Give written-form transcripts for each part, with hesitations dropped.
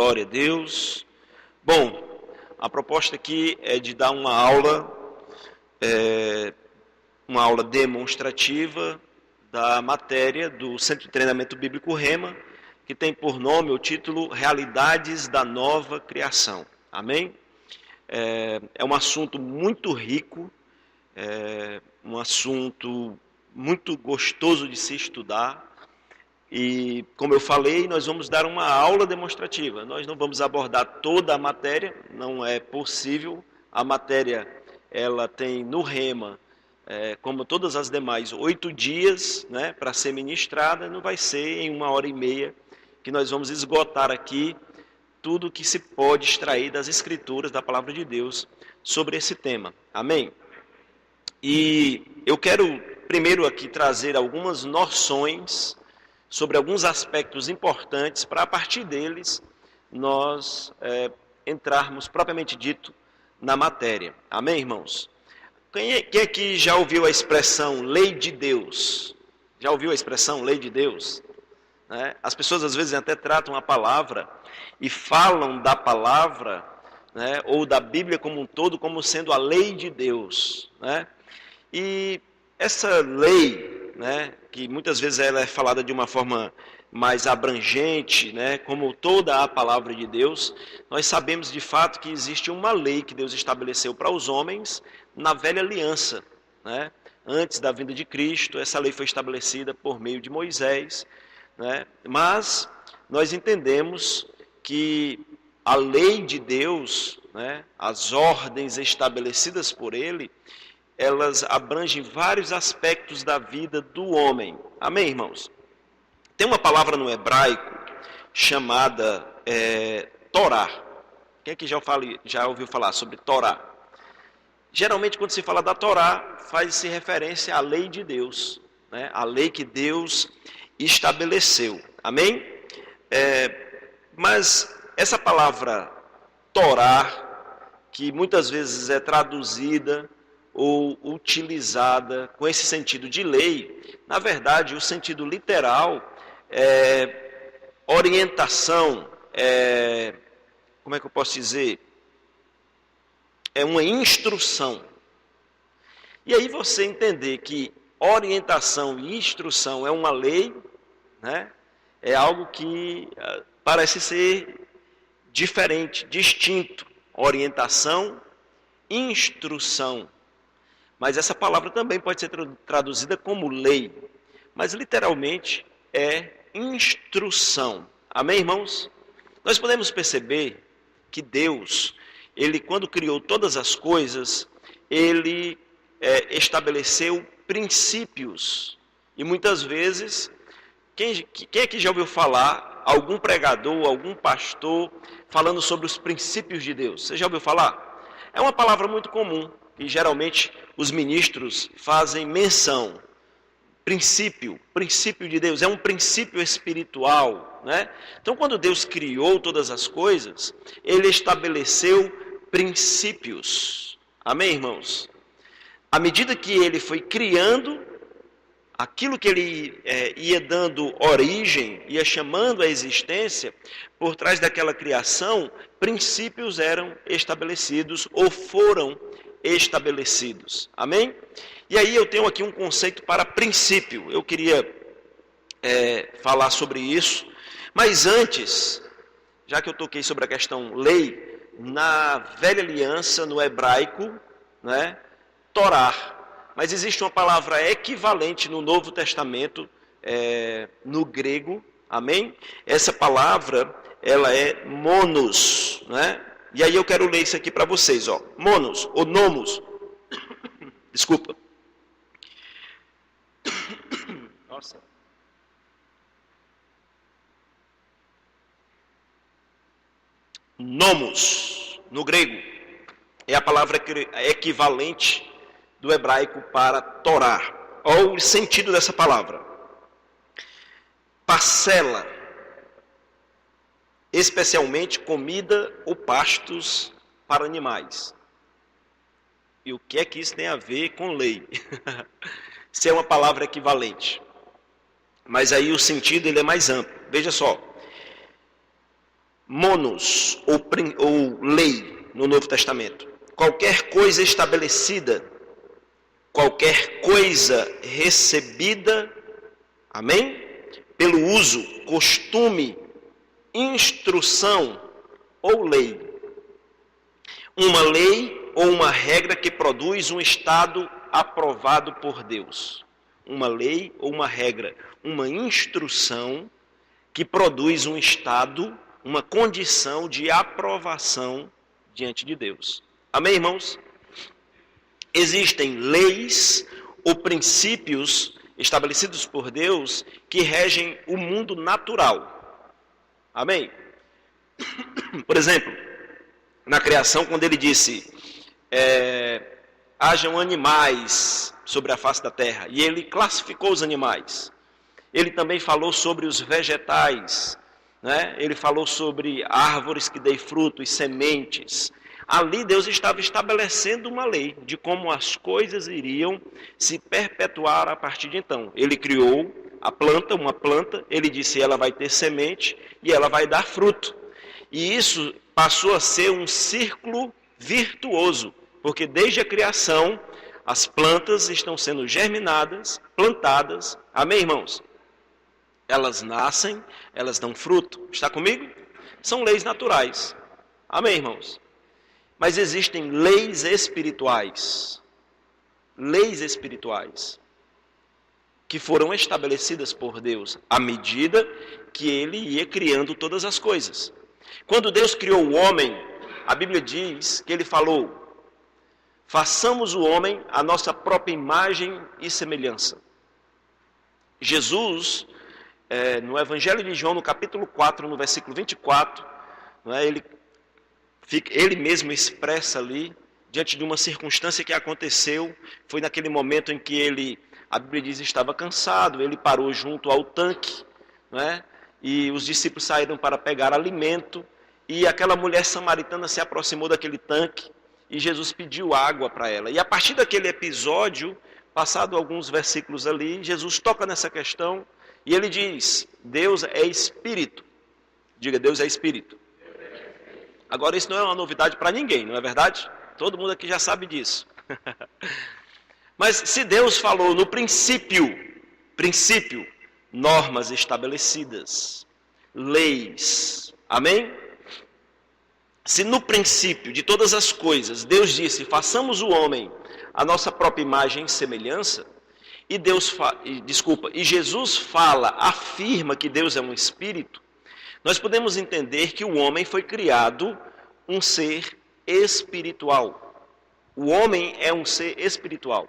Glória a Deus. Bom, a proposta aqui é de dar uma aula demonstrativa da matéria do Centro de Treinamento Bíblico Rema, que tem por nome o título Realidades da Nova Criação. Amém? É um assunto muito rico, um assunto muito gostoso de se estudar. E, como eu falei, nós vamos dar uma aula demonstrativa. Nós não vamos abordar toda a matéria, não é possível. A matéria, ela tem no Rema, como todas as demais, 8 dias, né, para ser ministrada. Não vai ser em 1h30 que nós vamos esgotar aqui tudo que se pode extrair das Escrituras, da Palavra de Deus, sobre esse tema. Amém? E eu quero primeiro aqui trazer algumas noções sobre alguns aspectos importantes, para a partir deles nós entrarmos propriamente dito na matéria. Amém, irmãos? Quem aqui já ouviu a expressão lei de Deus? Já ouviu a expressão lei de Deus? As pessoas às vezes até tratam a palavra e falam da palavra, ou da Bíblia como um todo, como sendo a lei de Deus. E essa lei, que muitas vezes ela é falada de uma forma mais abrangente, como toda a palavra de Deus, nós sabemos de fato que existe uma lei que Deus estabeleceu para os homens na velha aliança. Antes da vinda de Cristo, essa lei foi estabelecida por meio de Moisés, mas nós entendemos que a lei de Deus, as ordens estabelecidas por Ele, elas abrangem vários aspectos da vida do homem. Amém, irmãos? Tem uma palavra no hebraico chamada Torá. Quem aqui já ouviu falar sobre Torá? Geralmente, quando se fala da Torá, faz-se referência à lei de Deus, a lei que Deus estabeleceu. Amém? Mas essa palavra Torá, que muitas vezes é traduzida ou utilizada com esse sentido de lei, na verdade, o sentido literal é orientação, como é que eu posso dizer? É uma instrução. E aí você entender que orientação e instrução é uma lei, é algo que parece ser diferente, distinto. Orientação, instrução. Mas essa palavra também pode ser traduzida como lei, mas literalmente é instrução. Amém, irmãos? Nós podemos perceber que Deus, Ele quando criou todas as coisas, Ele estabeleceu princípios. E muitas vezes, quem aqui já ouviu falar, algum pregador, algum pastor, falando sobre os princípios de Deus? Você já ouviu falar? É uma palavra muito comum. E geralmente os ministros fazem menção. Princípio de Deus, é um princípio espiritual. Então, quando Deus criou todas as coisas, Ele estabeleceu princípios. Amém, irmãos? À medida que Ele foi criando, aquilo que Ele ia dando origem, ia chamando a existência, por trás daquela criação, princípios eram estabelecidos ou foram estabelecidos. Amém? E aí eu tenho aqui um conceito para princípio. Eu queria falar sobre isso. Mas antes, já que eu toquei sobre a questão lei, na velha aliança, no hebraico, Torá. Mas existe uma palavra equivalente no Novo Testamento, no grego. Amém? Essa palavra, ela é monos, E aí eu quero ler isso aqui para vocês, ó. Monos, ou nomos. Desculpa. Nossa. Nomos, no grego, é a palavra equivalente do hebraico para Torá. Olha o sentido dessa palavra. Parcela, especialmente comida ou pastos para animais. E o que é que isso tem a ver com lei? Se é uma palavra equivalente. Mas aí o sentido ele é mais amplo. Veja só. monos, ou lei, no Novo Testamento. Qualquer coisa estabelecida, qualquer coisa recebida, amém? Pelo uso, costume, instrução ou lei. Uma lei ou uma regra que produz um estado aprovado por Deus. Uma lei ou uma regra, uma instrução que produz um estado, uma condição de aprovação diante de Deus. Amém, irmãos? Existem leis ou princípios estabelecidos por Deus que regem o mundo natural. Amém? Por exemplo, na criação, quando ele disse, hajam animais sobre a face da terra, e ele classificou os animais. Ele também falou sobre os vegetais, né? Ele falou sobre árvores que dêem fruto e sementes. Ali Deus estava estabelecendo uma lei de como as coisas iriam se perpetuar a partir de então. Ele criou a planta, uma planta, ele disse ela vai ter semente e ela vai dar fruto. E isso passou a ser um círculo virtuoso, porque desde a criação as plantas estão sendo germinadas, plantadas. Amém, irmãos? Elas nascem, elas dão fruto. Está comigo? São leis naturais. Amém, irmãos? Mas existem leis espirituais. Leis espirituais que foram estabelecidas por Deus à medida que Ele ia criando todas as coisas. Quando Deus criou o homem, a Bíblia diz que Ele falou, façamos o homem a nossa própria imagem e semelhança. Jesus, no Evangelho de João, no capítulo 4, no versículo 24, ele mesmo expressa ali, diante de uma circunstância que aconteceu, foi naquele momento em que a Bíblia diz, estava cansado, ele parou junto ao tanque, e os discípulos saíram para pegar alimento, e aquela mulher samaritana se aproximou daquele tanque, e Jesus pediu água para ela. E a partir daquele episódio, passado alguns versículos ali, Jesus toca nessa questão, e ele diz, Deus é Espírito. Diga, Deus é Espírito. Agora isso não é uma novidade para ninguém, não é verdade? Todo mundo aqui já sabe disso. Mas se Deus falou no princípio, normas estabelecidas, leis, amém? Se no princípio de todas as coisas Deus disse, façamos o homem a nossa própria imagem e semelhança, e Jesus afirma que Deus é um espírito, nós podemos entender que o homem foi criado um ser espiritual. O homem é um ser espiritual.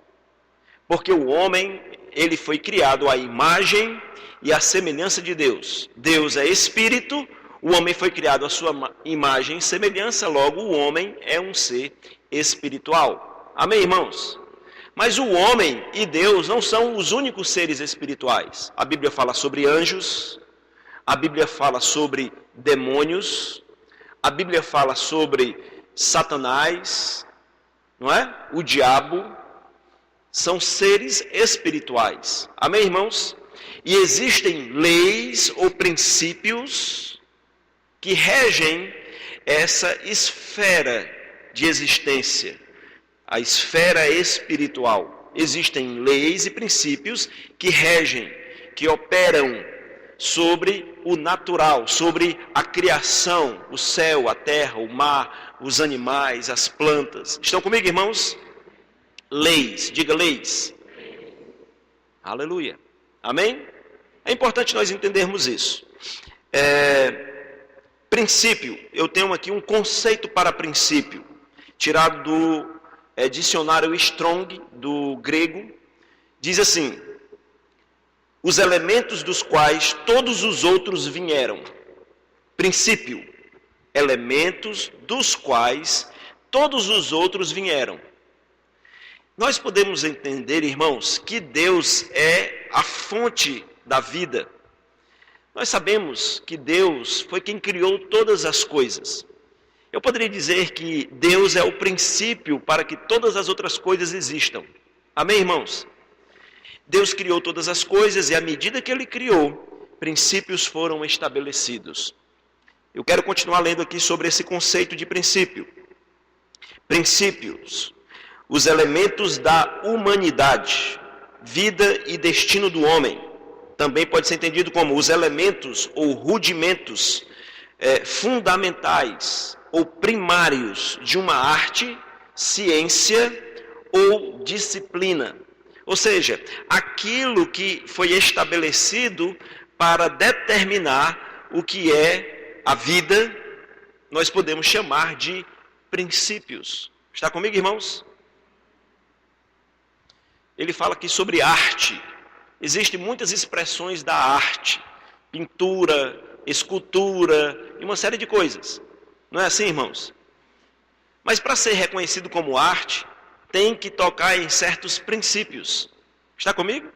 Porque o homem, ele foi criado à imagem e à semelhança de Deus. Deus é espírito, o homem foi criado à sua imagem e semelhança, logo o homem é um ser espiritual. Amém, irmãos? Mas o homem e Deus não são os únicos seres espirituais. A Bíblia fala sobre anjos, a Bíblia fala sobre demônios, a Bíblia fala sobre Satanás, não é? O diabo, são seres espirituais. Amém, irmãos? E existem leis ou princípios que regem essa esfera de existência, a esfera espiritual. Existem leis e princípios que regem, que operam sobre o natural, sobre a criação, o céu, a terra, o mar, os animais, as plantas. Estão comigo, irmãos? Leis, diga leis. Aleluia. Amém? É importante nós entendermos isso. Princípio, eu tenho aqui um conceito para princípio, tirado do dicionário Strong, do grego, diz assim, os elementos dos quais todos os outros vieram. Princípio, elementos dos quais todos os outros vieram. Nós podemos entender, irmãos, que Deus é a fonte da vida. Nós sabemos que Deus foi quem criou todas as coisas. Eu poderia dizer que Deus é o princípio para que todas as outras coisas existam. Amém, irmãos? Deus criou todas as coisas e à medida que Ele criou, princípios foram estabelecidos. Eu quero continuar lendo aqui sobre esse conceito de princípio. Princípios, os elementos da humanidade, vida e destino do homem. Também pode ser entendido como os elementos ou rudimentos fundamentais ou primários de uma arte, ciência ou disciplina. Ou seja, aquilo que foi estabelecido para determinar o que é a vida, nós podemos chamar de princípios. Está comigo, irmãos? Ele fala aqui sobre arte. Existem muitas expressões da arte, pintura, escultura e uma série de coisas. Não é assim, irmãos? Mas para ser reconhecido como arte, tem que tocar em certos princípios. Está comigo?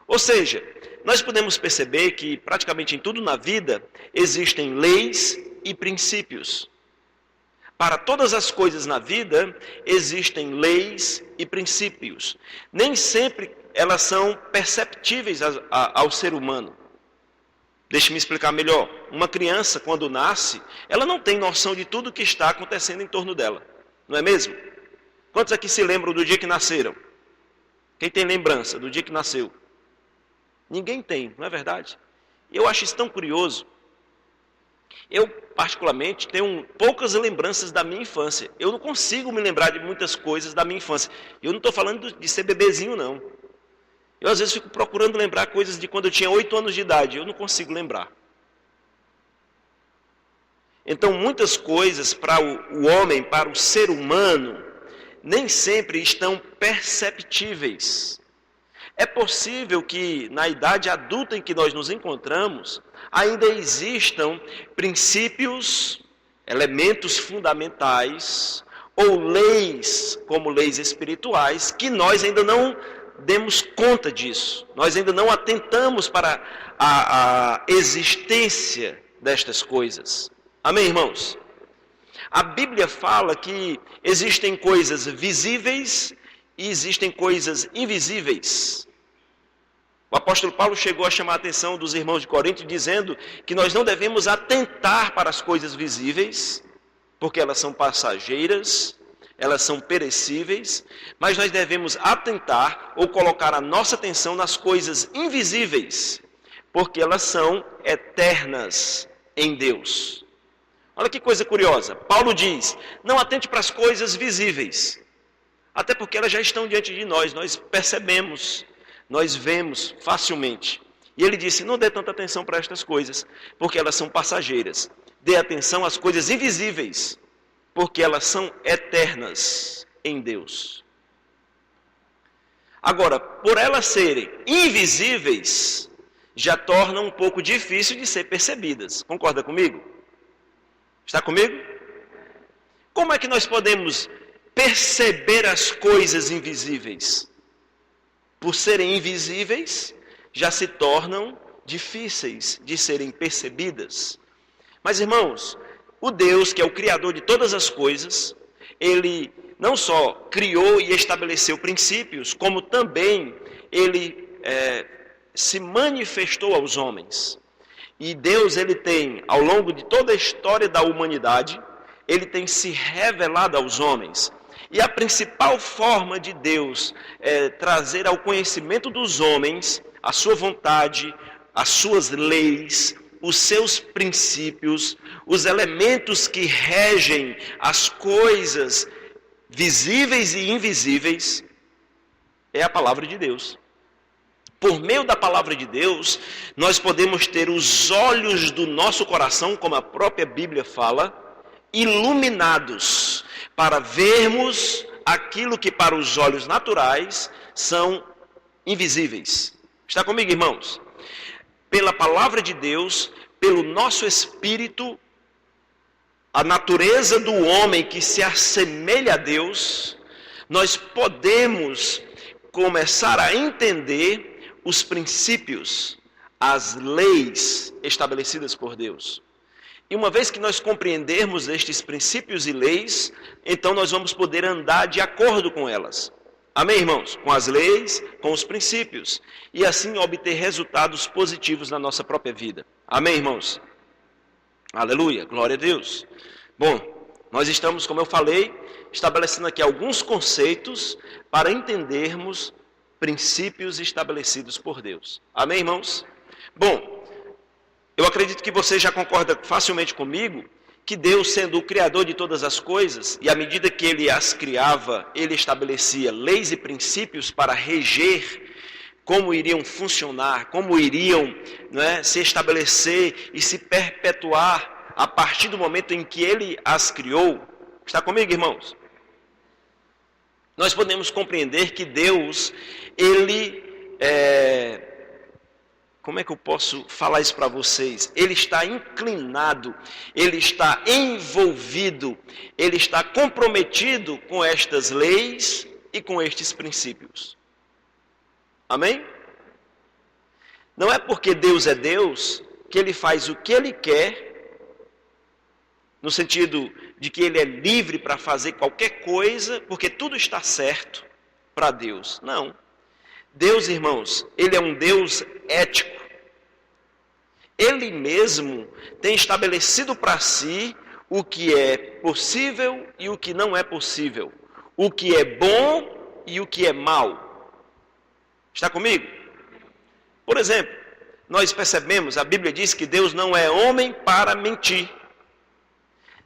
Ou seja, nós podemos perceber que praticamente em tudo na vida existem leis e princípios. Para todas as coisas na vida existem leis e princípios. Nem sempre elas são perceptíveis ao ser humano. Deixe-me explicar melhor. Uma criança, quando nasce, ela não tem noção de tudo o que está acontecendo em torno dela. Não é mesmo? Quantos aqui se lembram do dia que nasceram? Quem tem lembrança do dia que nasceu? Ninguém tem, não é verdade? E eu acho isso tão curioso. Eu, particularmente, tenho poucas lembranças da minha infância. Eu não consigo me lembrar de muitas coisas da minha infância. Eu não estou falando de ser bebezinho, não. Eu, às vezes, fico procurando lembrar coisas de quando eu tinha 8 anos de idade. Eu não consigo lembrar. Então, muitas coisas para o homem, para o ser humano, nem sempre estão perceptíveis. É possível que, na idade adulta em que nós nos encontramos, ainda existam princípios, elementos fundamentais, ou leis, como leis espirituais, que nós ainda não demos conta disso. Nós ainda não atentamos para a existência destas coisas. Amém, irmãos? A Bíblia fala que existem coisas visíveis e existem coisas invisíveis. O apóstolo Paulo chegou a chamar a atenção dos irmãos de Corinto dizendo que nós não devemos atentar para as coisas visíveis, porque elas são passageiras, elas são perecíveis, mas nós devemos atentar ou colocar a nossa atenção nas coisas invisíveis, porque elas são eternas em Deus. Olha que coisa curiosa. Paulo diz, não atente para as coisas visíveis, até porque elas já estão diante de nós percebemos, nós vemos facilmente. E ele disse, não dê tanta atenção para estas coisas, porque elas são passageiras. Dê atenção às coisas invisíveis, porque elas são eternas em Deus. Agora, por elas serem invisíveis, já torna um pouco difícil de ser percebidas. Concorda comigo? Está comigo? Como é que nós podemos perceber as coisas invisíveis? Por serem invisíveis, já se tornam difíceis de serem percebidas. Mas, irmãos, o Deus, que é o Criador de todas as coisas, Ele não só criou e estabeleceu princípios, como também Ele se manifestou aos homens. E Deus, Ele tem, ao longo de toda a história da humanidade, Ele tem se revelado aos homens. E a principal forma de Deus trazer ao conhecimento dos homens a sua vontade, as suas leis, os seus princípios, os elementos que regem as coisas visíveis e invisíveis, é a palavra de Deus. Por meio da palavra de Deus, nós podemos ter os olhos do nosso coração, como a própria Bíblia fala, iluminados, para vermos aquilo que para os olhos naturais são invisíveis. Está comigo, irmãos? Pela palavra de Deus, pelo nosso espírito, a natureza do homem que se assemelha a Deus, nós podemos começar a entender os princípios, as leis estabelecidas por Deus. E uma vez que nós compreendermos estes princípios e leis, então nós vamos poder andar de acordo com elas. Amém, irmãos? Com as leis, com os princípios. E assim obter resultados positivos na nossa própria vida. Amém, irmãos? Aleluia, glória a Deus. Bom, nós estamos, como eu falei, estabelecendo aqui alguns conceitos para entendermos princípios estabelecidos por Deus. Amém, irmãos? Bom, eu acredito que você já concorda facilmente comigo que Deus, sendo o Criador de todas as coisas, e à medida que Ele as criava, Ele estabelecia leis e princípios para reger como iriam funcionar, como iriam, se estabelecer e se perpetuar a partir do momento em que Ele as criou. Está comigo, irmãos? Nós podemos compreender que Deus, Ele como é que eu posso falar isso para vocês? Ele está inclinado, Ele está envolvido, Ele está comprometido com estas leis e com estes princípios. Amém? Não é porque Deus é Deus que Ele faz o que Ele quer, no sentido de que Ele é livre para fazer qualquer coisa, porque tudo está certo para Deus. Não. Deus, irmãos, Ele é um Deus ético. Ele mesmo tem estabelecido para si o que é possível e o que não é possível, o que é bom e o que é mal. Está comigo? Por exemplo, nós percebemos, a Bíblia diz que Deus não é homem para mentir.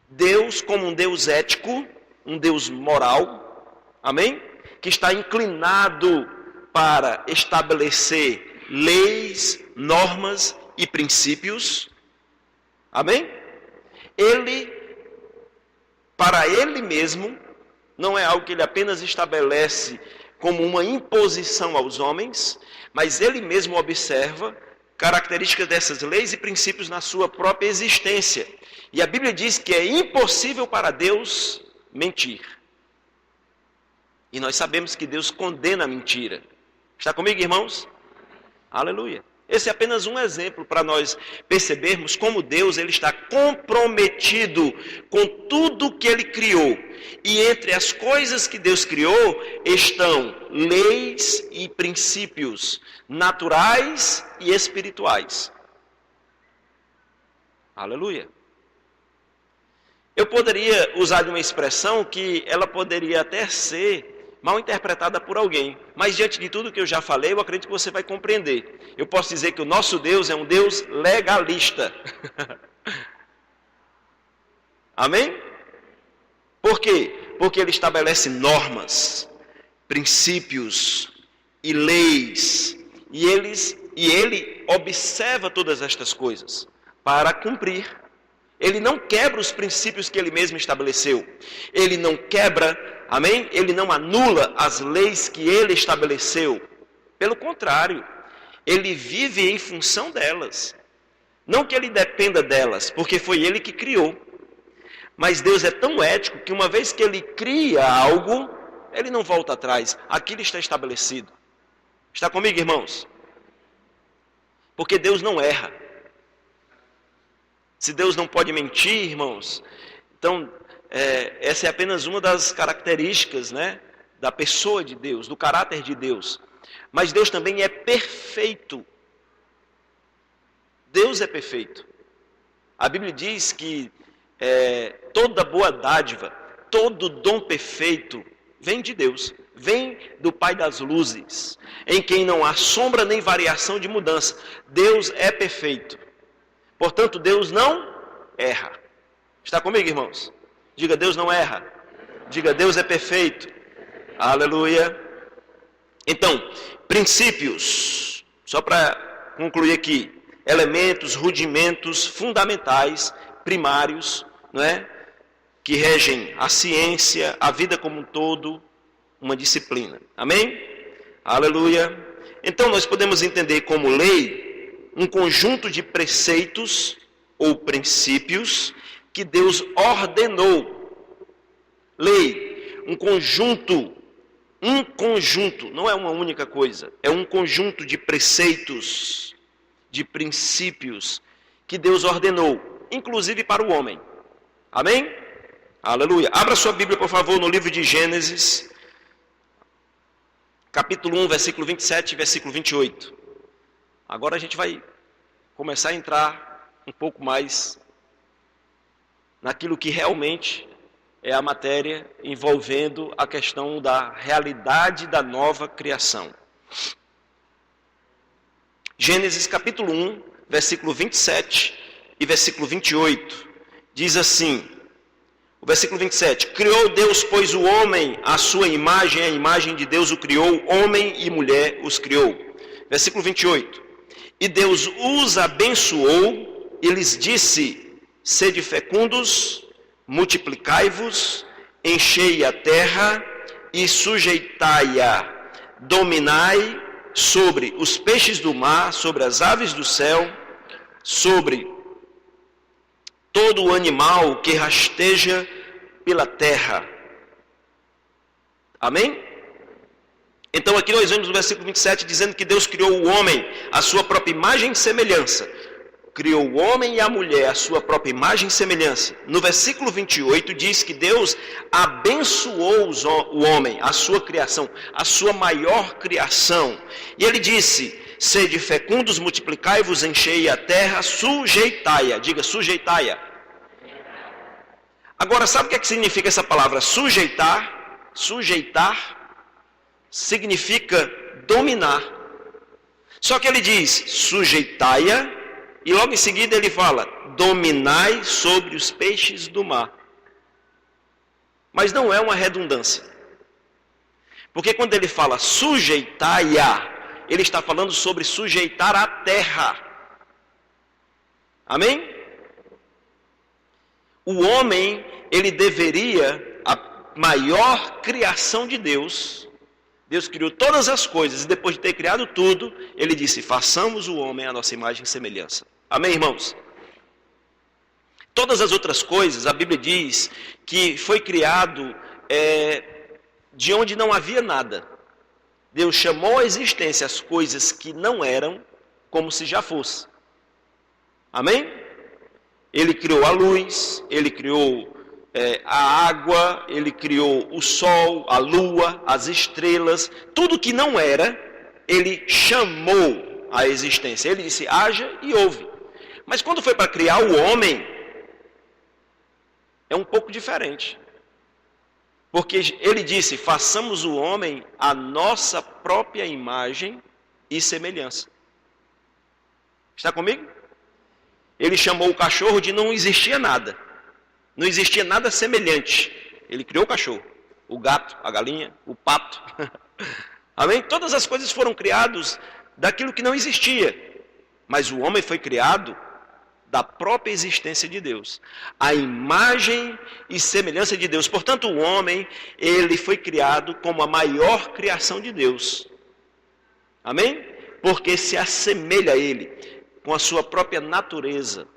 Deus, como um Deus ético, um Deus moral, amém? Que está inclinado para estabelecer leis, normas e princípios, amém? Ele, para Ele mesmo, não é algo que Ele apenas estabelece como uma imposição aos homens, mas Ele mesmo observa características dessas leis e princípios na sua própria existência. E a Bíblia diz que é impossível para Deus mentir. E nós sabemos que Deus condena a mentira. Está comigo, irmãos? Aleluia. Esse é apenas um exemplo para nós percebermos como Deus ele está comprometido com tudo que Ele criou. E entre as coisas que Deus criou estão leis e princípios naturais e espirituais. Aleluia. Eu poderia usar de uma expressão que ela poderia até ser mal interpretada por alguém, mas diante de tudo que eu já falei, eu acredito que você vai compreender. Eu posso dizer que o nosso Deus é um Deus legalista. Amém? Por quê? Porque Ele estabelece normas, princípios e leis, e Ele observa todas estas coisas para cumprir. Ele não quebra os princípios que Ele mesmo estabeleceu. Ele não quebra, amém? Ele não anula as leis que Ele estabeleceu. Pelo contrário, Ele vive em função delas. Não que Ele dependa delas, porque foi Ele que criou. Mas Deus é tão ético que uma vez que Ele cria algo, Ele não volta atrás. Aquilo está estabelecido. Está comigo, irmãos? Porque Deus não erra. Se Deus não pode mentir, irmãos, então essa é apenas uma das características, da pessoa de Deus, do caráter de Deus. Mas Deus também é perfeito. Deus é perfeito. A Bíblia diz que toda boa dádiva, todo dom perfeito vem de Deus, vem do Pai das luzes, em quem não há sombra nem variação de mudança. Deus é perfeito. Portanto, Deus não erra. Está comigo, irmãos? Diga, Deus não erra. Diga, Deus é perfeito. Aleluia. Então, princípios. Só para concluir aqui. Elementos, rudimentos fundamentais, primários, que regem a ciência, a vida como um todo, uma disciplina. Amém? Aleluia. Então, nós podemos entender como lei um conjunto de preceitos ou princípios que Deus ordenou. Lei, um conjunto, não é uma única coisa, é um conjunto de preceitos, de princípios que Deus ordenou, inclusive para o homem. Amém? Aleluia. Abra sua Bíblia, por favor, no livro de Gênesis, capítulo 1, versículo 27 e versículo 28. Agora a gente vai começar a entrar um pouco mais naquilo que realmente é a matéria envolvendo a questão da realidade da nova criação. Gênesis capítulo 1, versículo 27 e versículo 28, diz assim, o versículo 27, criou Deus, pois, o homem, à sua imagem, a imagem de Deus o criou, homem e mulher os criou. Versículo 28, e Deus os abençoou e lhes disse, sede fecundos, multiplicai-vos, enchei a terra e sujeitai-a, dominai sobre os peixes do mar, sobre as aves do céu, sobre todo o animal que rasteja pela terra. Amém? Então aqui nós vemos no versículo 27 dizendo que Deus criou o homem à sua própria imagem e semelhança. Criou o homem e a mulher à sua própria imagem e semelhança. No versículo 28 diz que Deus abençoou o homem, a sua criação, a sua maior criação. E ele disse, sede fecundos, multiplicai-vos, enchei a terra, sujeitai-a. Diga, sujeitai-a. Agora, sabe o que significa essa palavra sujeitar? Sujeitar significa dominar. Só que ele diz, sujeitai-a, e logo em seguida ele fala, dominai sobre os peixes do mar. Mas não é uma redundância. Porque quando ele fala sujeitai-a, ele está falando sobre sujeitar a terra. Amém? O homem, ele deveria, a maior criação de Deus, Deus criou todas as coisas, e depois de ter criado tudo, ele disse, façamos o homem à nossa imagem e semelhança. Amém, irmãos? Todas as outras coisas, a Bíblia diz que foi criado de onde não havia nada. Deus chamou à existência as coisas que não eram, como se já fosse. Amém? Ele criou a luz, ele criou a água, ele criou o sol, a lua, as estrelas, tudo que não era, ele chamou à existência. Ele disse, haja e houve. Mas quando foi para criar o homem, é um pouco diferente. Porque ele disse, façamos o homem à nossa própria imagem e semelhança. Está comigo? Ele chamou o cachorro de não existia nada. Não existia nada semelhante. Ele criou o cachorro, o gato, a galinha, o pato. Amém? Todas as coisas foram criadas daquilo que não existia. Mas o homem foi criado da própria existência de Deus. A imagem e semelhança de Deus. Portanto, o homem, ele foi criado como a maior criação de Deus. Amém? Porque se assemelha a ele, com a sua própria natureza.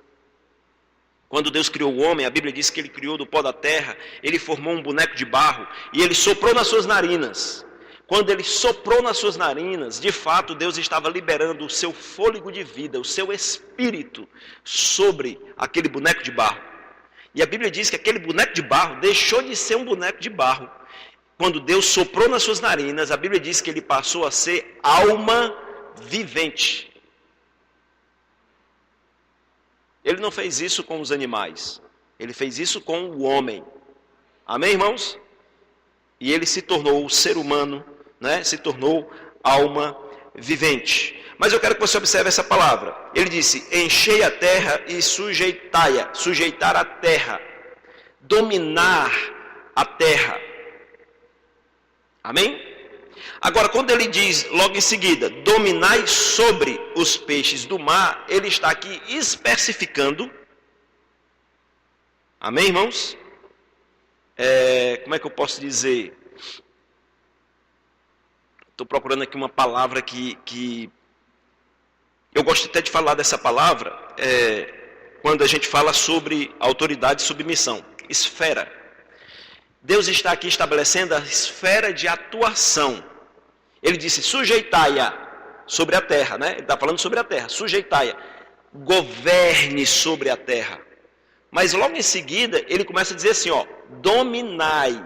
Quando Deus criou o homem, a Bíblia diz que ele criou do pó da terra, ele formou um boneco de barro e ele soprou nas suas narinas. Quando ele soprou nas suas narinas, de fato Deus estava liberando o seu fôlego de vida, o seu espírito sobre aquele boneco de barro. E a Bíblia diz que aquele boneco de barro deixou de ser um boneco de barro. Quando Deus soprou nas suas narinas, a Bíblia diz que ele passou a ser alma vivente. Ele não fez isso com os animais, ele fez isso com o homem. Amém, irmãos? E ele se tornou o ser humano, né? Se tornou alma vivente. Mas eu quero que você observe essa palavra. Ele disse, enchei a terra e sujeitai-a, sujeitar a terra, dominar a terra. Amém? Agora, quando ele diz logo em seguida, dominai sobre os peixes do mar, ele está aqui especificando. Amém, irmãos? Como é que eu posso dizer? Estou procurando aqui uma palavra que eu gosto até de falar dessa palavra, quando a gente fala sobre autoridade e submissão. Esfera. Deus está aqui estabelecendo a esfera de atuação. Ele disse, sujeitai-a sobre a terra, né? Ele está falando sobre a terra, sujeitai-a. Governe sobre a terra. Mas logo em seguida, ele começa a dizer assim, ó, dominai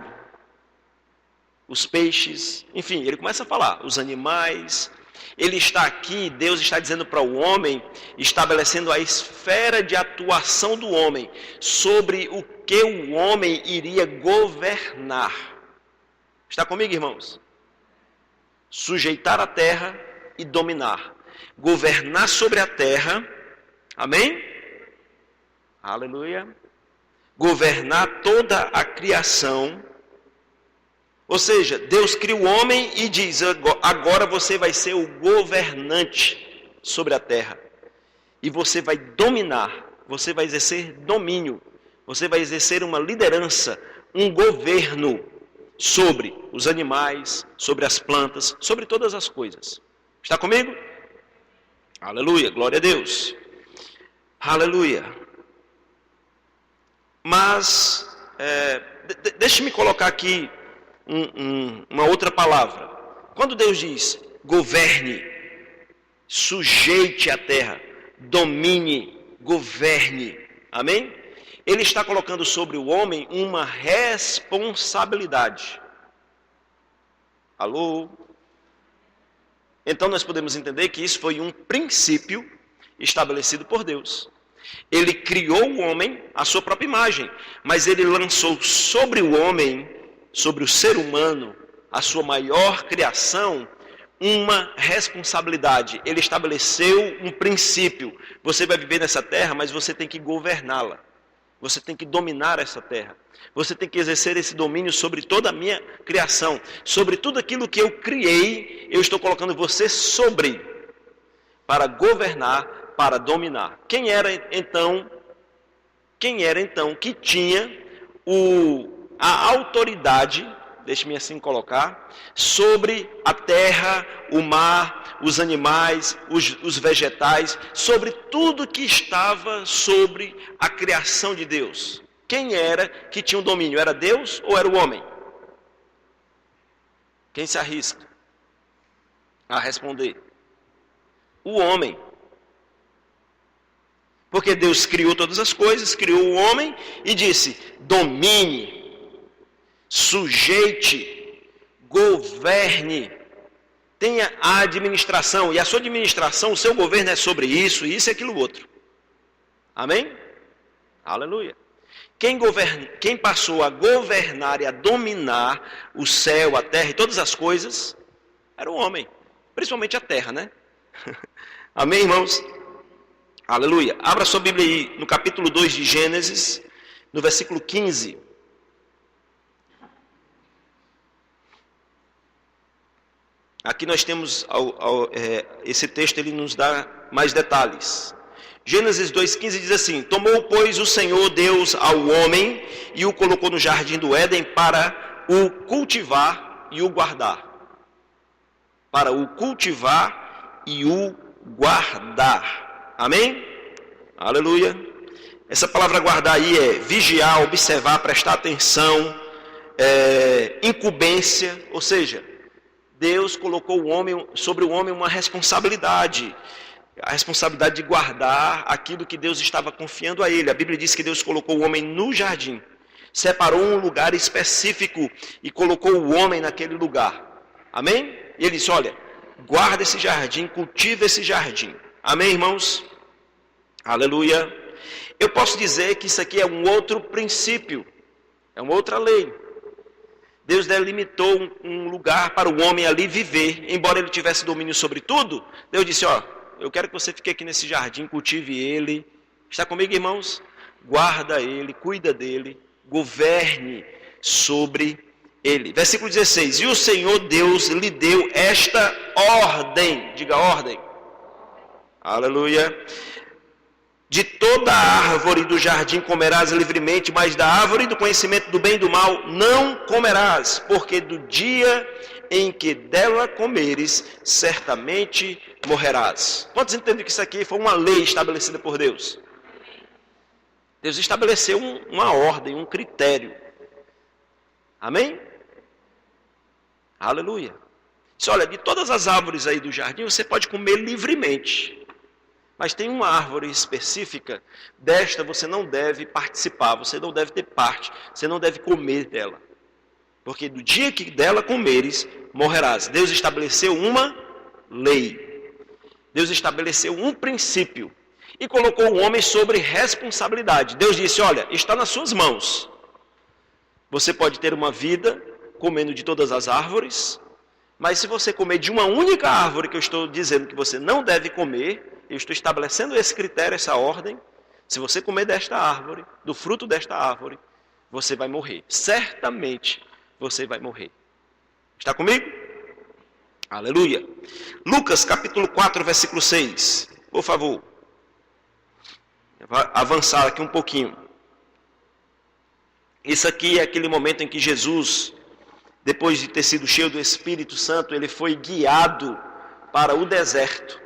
os peixes, enfim, ele começa a falar, os animais, Ele está aqui, Deus está dizendo para o homem, estabelecendo a esfera de atuação do homem, sobre o que o homem iria governar. Está comigo, irmãos? Sujeitar a terra e dominar. Governar sobre a terra, amém? Aleluia. Governar toda a criação. Ou seja, Deus cria o homem e diz, agora você vai ser o governante sobre a terra. E você vai dominar, você vai exercer domínio, você vai exercer uma liderança, um governo sobre os animais, sobre as plantas, sobre todas as coisas. Está comigo? Aleluia, glória a Deus. Aleluia. Mas, deixe-me colocar aqui uma outra palavra. Quando Deus diz governe, sujeite a terra, domine, governe, amém? Ele está colocando sobre o homem uma responsabilidade. Alô? Então nós podemos entender que isso foi um princípio estabelecido por Deus. Ele criou o homem à sua própria imagem, mas ele lançou sobre o homem, sobre o ser humano, a sua maior criação, uma responsabilidade. Ele estabeleceu um princípio. Você vai viver nessa terra, mas você tem que governá-la. Você tem que dominar essa terra. Você tem que exercer esse domínio sobre toda a minha criação. Sobre tudo aquilo que eu criei, eu estou colocando você sobre. Para governar, para dominar. Quem era então que tinha a autoridade, deixe-me assim colocar, sobre a terra, o mar, os animais, os vegetais, sobre tudo que estava sobre a criação de Deus? Quem era que tinha o domínio? Era Deus ou era o homem? Quem se arrisca a responder? O homem. Porque Deus criou todas as coisas, criou o homem e disse, domine, sujeite, governe, tenha a administração. E a sua administração, o seu governo é sobre isso, isso e aquilo outro. Amém? Aleluia. Quem passou a governar e a dominar o céu, a terra e todas as coisas, era o homem. Principalmente a terra, né? Amém, irmãos? Aleluia. Abra sua Bíblia aí no capítulo 2 de Gênesis, no versículo 15. Aqui nós temos, esse texto ele nos dá mais detalhes. Gênesis 2,15 diz assim, tomou, pois, o Senhor Deus ao homem e o colocou no jardim do Éden para o cultivar e o guardar. Para o cultivar e o guardar. Amém? Aleluia. Essa palavra guardar aí é vigiar, observar, prestar atenção, incumbência, ou seja, Deus colocou sobre o homem uma responsabilidade, a responsabilidade de guardar aquilo que Deus estava confiando a ele. A Bíblia diz que Deus colocou o homem no jardim, separou um lugar específico e colocou o homem naquele lugar. Amém? E ele disse, olha, guarda esse jardim, cultiva esse jardim. Amém, irmãos? Aleluia. Eu posso dizer que isso aqui é um outro princípio, é uma outra lei. Deus delimitou um lugar para o homem ali viver. Embora ele tivesse domínio sobre tudo, Deus disse, ó, eu quero que você fique aqui nesse jardim, cultive ele. Está comigo, irmãos? Guarda ele, cuida dele, governe sobre ele. Versículo 16. E o Senhor Deus lhe deu esta ordem. Diga ordem. Aleluia. De toda a árvore do jardim comerás livremente, mas da árvore do conhecimento do bem e do mal não comerás, porque do dia em que dela comeres, certamente morrerás. Quantos entendem que isso aqui foi uma lei estabelecida por Deus? Deus estabeleceu uma ordem, um critério. Amém? Aleluia. Diz, olha, de todas as árvores aí do jardim, você pode comer livremente. Mas tem uma árvore específica, desta você não deve participar, você não deve ter parte, você não deve comer dela. Porque do dia que dela comeres, morrerás. Deus estabeleceu uma lei. Deus estabeleceu um princípio e colocou o homem sobre responsabilidade. Deus disse, olha, está nas suas mãos. Você pode ter uma vida comendo de todas as árvores, mas se você comer de uma única árvore que eu estou dizendo que você não deve comer, eu estou estabelecendo esse critério, essa ordem, se você comer desta árvore, do fruto desta árvore, você vai morrer. Certamente você vai morrer. Está comigo? Aleluia. Lucas capítulo 4, versículo 6. Por favor. Vou avançar aqui um pouquinho. Isso aqui é aquele momento em que Jesus, depois de ter sido cheio do Espírito Santo, ele foi guiado para o deserto.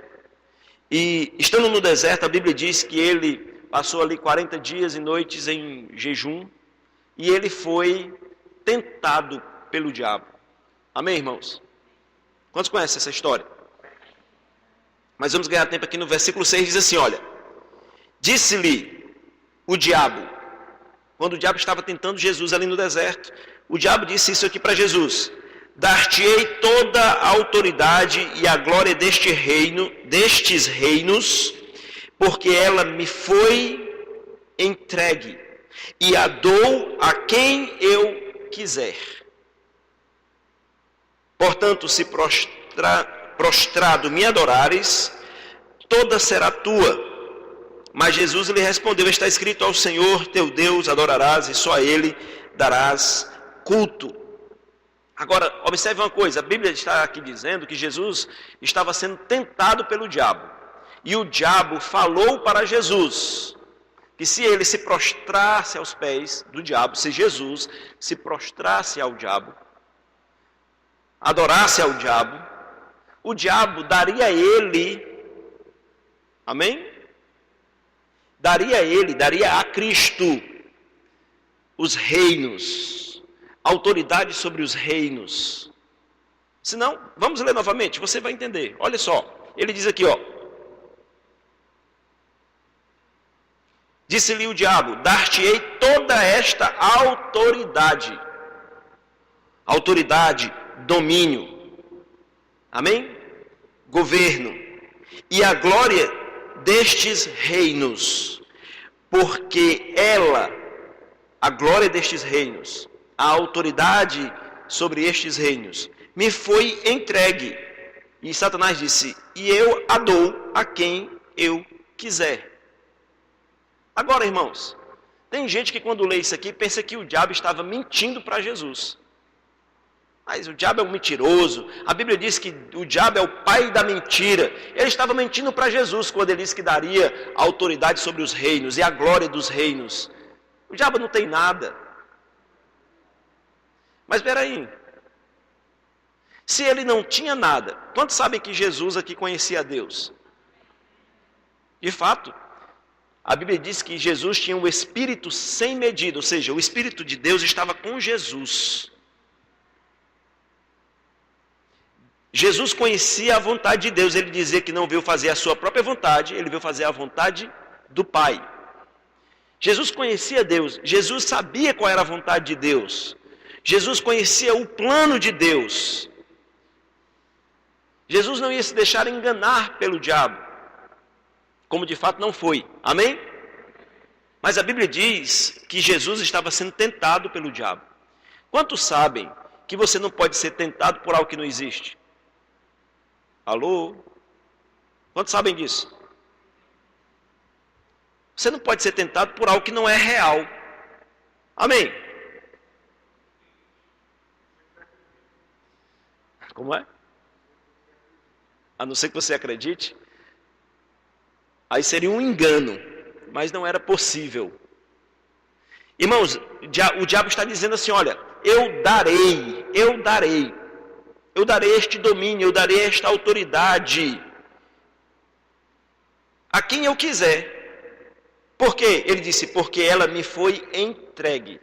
E estando no deserto, a Bíblia diz que ele passou ali 40 dias e noites em jejum, e ele foi tentado pelo diabo. Amém, irmãos? Quantos conhecem essa história? Mas vamos ganhar tempo aqui no versículo 6, diz assim, olha. Disse-lhe o diabo, quando o diabo estava tentando Jesus ali no deserto, o diabo disse isso aqui para Jesus. Dar-te-ei toda a autoridade e a glória destes reinos, porque ela me foi entregue, e a dou a quem eu quiser. Portanto, se prostrado me adorares, toda será tua. Mas Jesus lhe respondeu, está escrito, ao Senhor teu Deus adorarás, e só a Ele darás culto. Agora, observe uma coisa, a Bíblia está aqui dizendo que Jesus estava sendo tentado pelo diabo. E o diabo falou para Jesus que se ele se prostrasse aos pés do diabo, se Jesus se prostrasse ao diabo, adorasse ao diabo, o diabo daria a ele, amém? Daria a Cristo os reinos, autoridade sobre os reinos. Se não, vamos ler novamente, você vai entender. Olha só, ele diz aqui, ó. Disse-lhe o diabo, dar-te-ei toda esta autoridade. Autoridade, domínio. Amém? Governo. E a glória destes reinos. Porque ela, a glória destes reinos, a autoridade sobre estes reinos, me foi entregue. E Satanás disse, e eu a dou a quem eu quiser. Agora, irmãos, tem gente que quando lê isso aqui pensa que o diabo estava mentindo para Jesus. Mas o diabo é um mentiroso. A Bíblia diz que o diabo é o pai da mentira. Ele estava mentindo para Jesus quando ele disse que daria a autoridade sobre os reinos e a glória dos reinos. O diabo não tem nada. Mas espera aí. Se ele não tinha nada, quantos sabem que Jesus aqui conhecia a Deus? De fato, a Bíblia diz que Jesus tinha um espírito sem medida, ou seja, o Espírito de Deus estava com Jesus. Jesus conhecia a vontade de Deus, ele dizia que não veio fazer a sua própria vontade, ele veio fazer a vontade do Pai. Jesus conhecia Deus, Jesus sabia qual era a vontade de Deus, Jesus conhecia o plano de Deus. Jesus não ia se deixar enganar pelo diabo, como de fato não foi, amém? Mas a Bíblia diz que Jesus estava sendo tentado pelo diabo. Quantos sabem que você não pode ser tentado por algo que não existe? Alô? Quantos sabem disso? Você não pode ser tentado por algo que não é real. Amém? Como é? A não ser que você acredite. Aí seria um engano, mas não era possível. Irmãos, o diabo está dizendo assim, olha, eu darei este domínio, eu darei esta autoridade a quem eu quiser. Por quê? Ele disse, porque ela me foi entregue.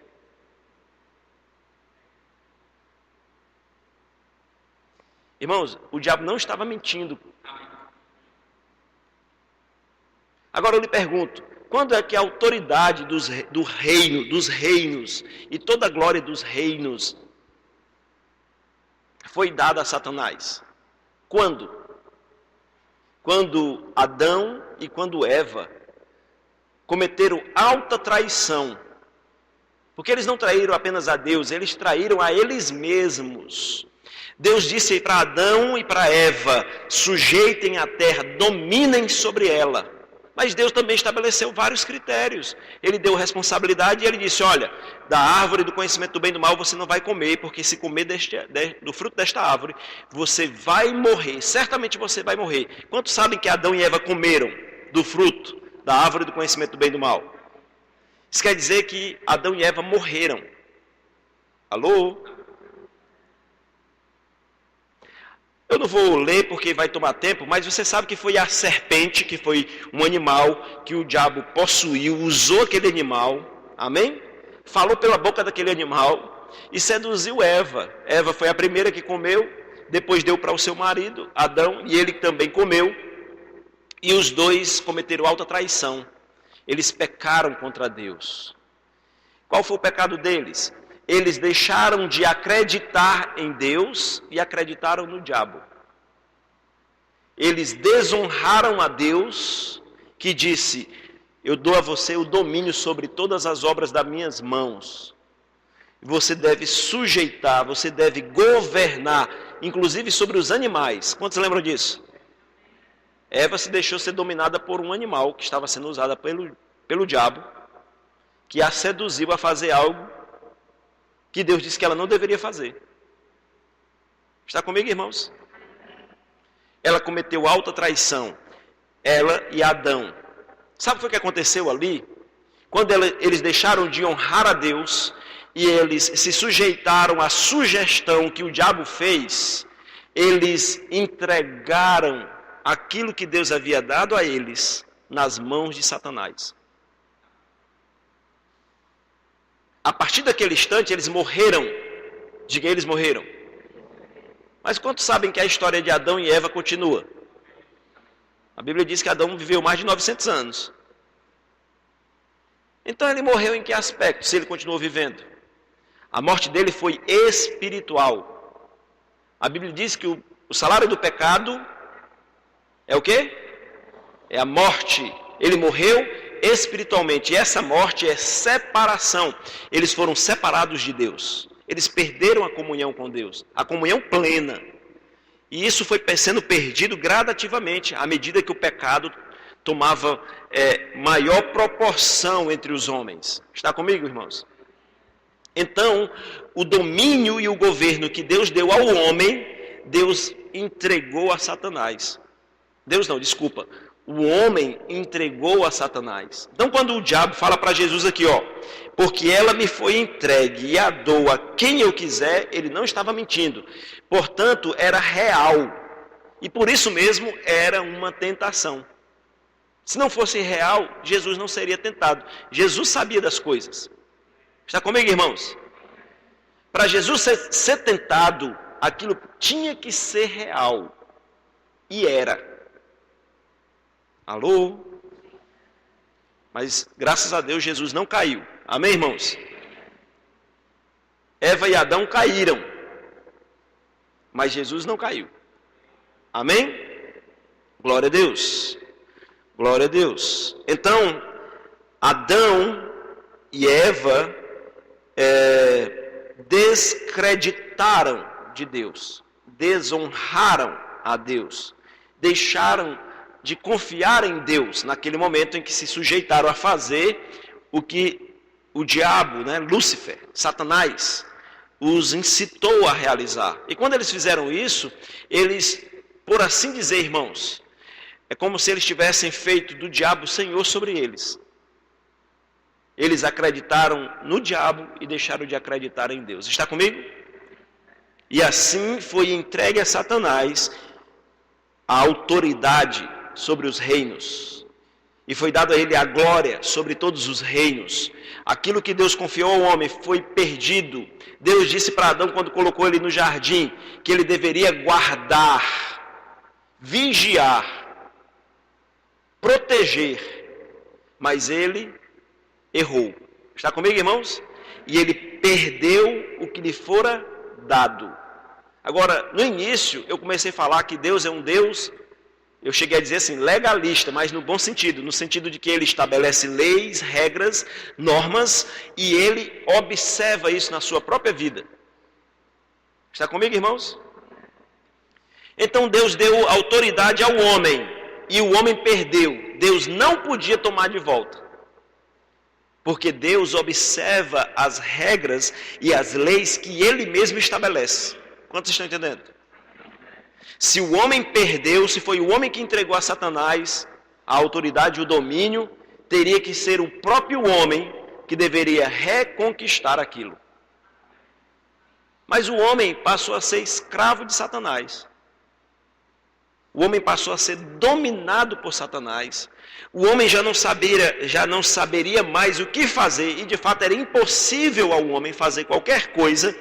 Irmãos, o diabo não estava mentindo. Agora eu lhe pergunto, quando é que a autoridade dos reinos e toda a glória dos reinos foi dada a Satanás? Quando? quando Adão e quando Eva cometeram alta traição. Porque eles não traíram apenas a Deus, eles traíram a eles mesmos. Deus disse para Adão e para Eva: sujeitem a terra, dominem sobre ela. Mas Deus também estabeleceu vários critérios. Ele deu responsabilidade e ele disse: olha, da árvore do conhecimento do bem e do mal você não vai comer, porque se comer do fruto desta árvore, você vai morrer, certamente você vai morrer. Quantos sabem que Adão e Eva comeram do fruto da árvore do conhecimento do bem e do mal? Isso quer dizer que Adão e Eva morreram. Alô? Eu não vou ler porque vai tomar tempo, mas você sabe que foi a serpente, que foi um animal que o diabo possuiu, usou aquele animal, amém? Falou pela boca daquele animal e seduziu Eva. Eva foi a primeira que comeu, depois deu para o seu marido, Adão, e ele também comeu. E os dois cometeram alta traição. Eles pecaram contra Deus. Qual foi o pecado deles? Eles deixaram de acreditar em Deus e acreditaram no diabo. Eles desonraram a Deus, que disse: eu dou a você o domínio sobre todas as obras das minhas mãos. Você deve sujeitar, você deve governar, inclusive sobre os animais. Quantos lembram disso? Eva se deixou ser dominada por um animal que estava sendo usado pelo diabo, que a seduziu a fazer algo que Deus disse que ela não deveria fazer. Está comigo, irmãos? Ela cometeu alta traição, ela e Adão. Sabe o que aconteceu ali? Quando eles deixaram de honrar a Deus e eles se sujeitaram à sugestão que o diabo fez, eles entregaram aquilo que Deus havia dado a eles nas mãos de Satanás. A partir daquele instante, eles morreram. Diga, eles morreram. Mas quantos sabem que a história de Adão e Eva continua? A Bíblia diz que Adão viveu mais de 900 anos. Então ele morreu em que aspecto, se ele continuou vivendo? A morte dele foi espiritual. A Bíblia diz que o salário do pecado é o quê? É a morte. Ele morreu espiritualmente. E essa morte é separação. Eles foram separados de Deus. Eles perderam a comunhão com Deus. A comunhão plena. E isso foi sendo perdido gradativamente, à medida que o pecado tomava maior proporção entre os homens. Está comigo, irmãos? Então, o domínio e o governo que Deus deu ao homem, Deus entregou a Satanás. O homem entregou a Satanás. Então, quando o diabo fala para Jesus aqui, porque ela me foi entregue e a dou a quem eu quiser, ele não estava mentindo. Portanto, era real. E por isso mesmo era uma tentação. Se não fosse real, Jesus não seria tentado. Jesus sabia das coisas. Está comigo, irmãos? Para Jesus ser tentado, aquilo tinha que ser real. E era. Alô? Mas graças a Deus Jesus não caiu. Amém, irmãos? Eva e Adão caíram. Mas Jesus não caiu. Amém? Glória a Deus. Glória a Deus. Então, Adão e Eva descreditaram de Deus. Desonraram a Deus. Deixaram de confiar em Deus naquele momento em que se sujeitaram a fazer o que o diabo, Lúcifer, Satanás, os incitou a realizar. E quando eles fizeram isso, eles, por assim dizer, irmãos, é como se eles tivessem feito do diabo senhor sobre eles. Eles acreditaram no diabo e deixaram de acreditar em Deus. Está comigo? E assim foi entregue a Satanás a autoridade sobre os reinos. E foi dado a ele a glória sobre todos os reinos. Aquilo que Deus confiou ao homem foi perdido. Deus disse para Adão, quando colocou ele no jardim, que ele deveria guardar, vigiar, proteger. Mas ele errou. Está comigo, irmãos? E ele perdeu o que lhe fora dado. Agora, no início, eu comecei a falar que Deus é um Deus Eu cheguei a dizer assim, legalista, mas no bom sentido, no sentido de que ele estabelece leis, regras, normas, e ele observa isso na sua própria vida. Está comigo, irmãos? Então Deus deu autoridade ao homem, e o homem perdeu. Deus não podia tomar de volta. Porque Deus observa as regras e as leis que Ele mesmo estabelece. Quantos estão entendendo? Se o homem perdeu, se foi o homem que entregou a Satanás a autoridade e o domínio, teria que ser o próprio homem que deveria reconquistar aquilo. Mas o homem passou a ser escravo de Satanás. O homem passou a ser dominado por Satanás. O homem já não saberia mais o que fazer, e de fato era impossível ao homem fazer qualquer coisa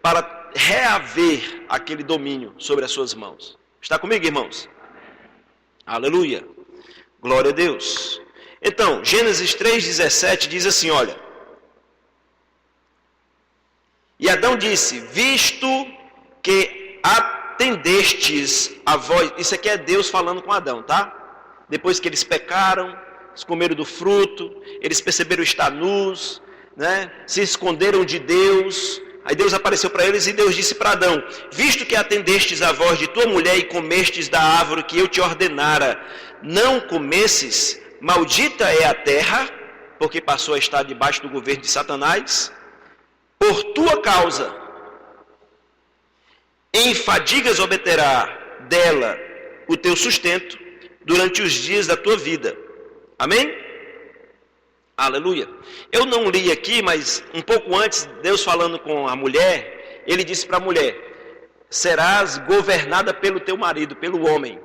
para reaver aquele domínio sobre as suas mãos. Está comigo, irmãos? Aleluia. Glória a Deus. Então, Gênesis 3,17 diz assim, olha. E Adão disse, visto que atendestes a voz... Isso aqui é Deus falando com Adão, tá? Depois que eles pecaram, eles comeram do fruto, eles perceberam estar nus, né? Se esconderam de Deus. Aí Deus apareceu para eles e Deus disse para Adão, visto que atendestes a voz de tua mulher e comestes da árvore que eu te ordenara, não comesses, maldita é a terra, porque passou a estar debaixo do governo de Satanás, por tua causa, em fadigas obterá dela o teu sustento durante os dias da tua vida. Amém? Aleluia. Eu não li aqui, mas um pouco antes, Deus falando com a mulher, ele disse para a mulher, serás governada pelo teu marido, pelo homem.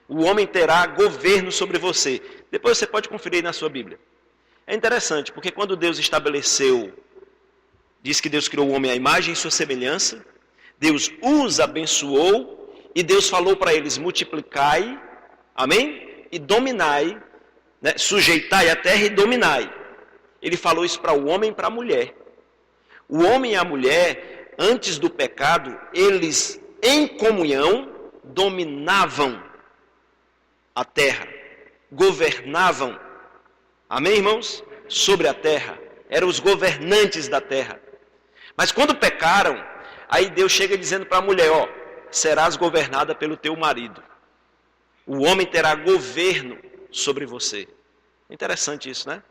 O homem terá governo sobre você. Depois você pode conferir na sua Bíblia. É interessante, porque quando Deus estabeleceu, diz que Deus criou o homem à imagem e sua semelhança, Deus os abençoou, e Deus falou para eles, multiplicai, amém? E dominai, né? Sujeitai a terra e dominai. Ele falou isso para o homem e para a mulher. O homem e a mulher, antes do pecado, eles em comunhão dominavam a terra, governavam, amém, irmãos? Sobre a terra, eram os governantes da terra. Mas quando pecaram, aí Deus chega dizendo para a mulher, ó, serás governada pelo teu marido. O homem terá governo sobre você. Interessante isso, né?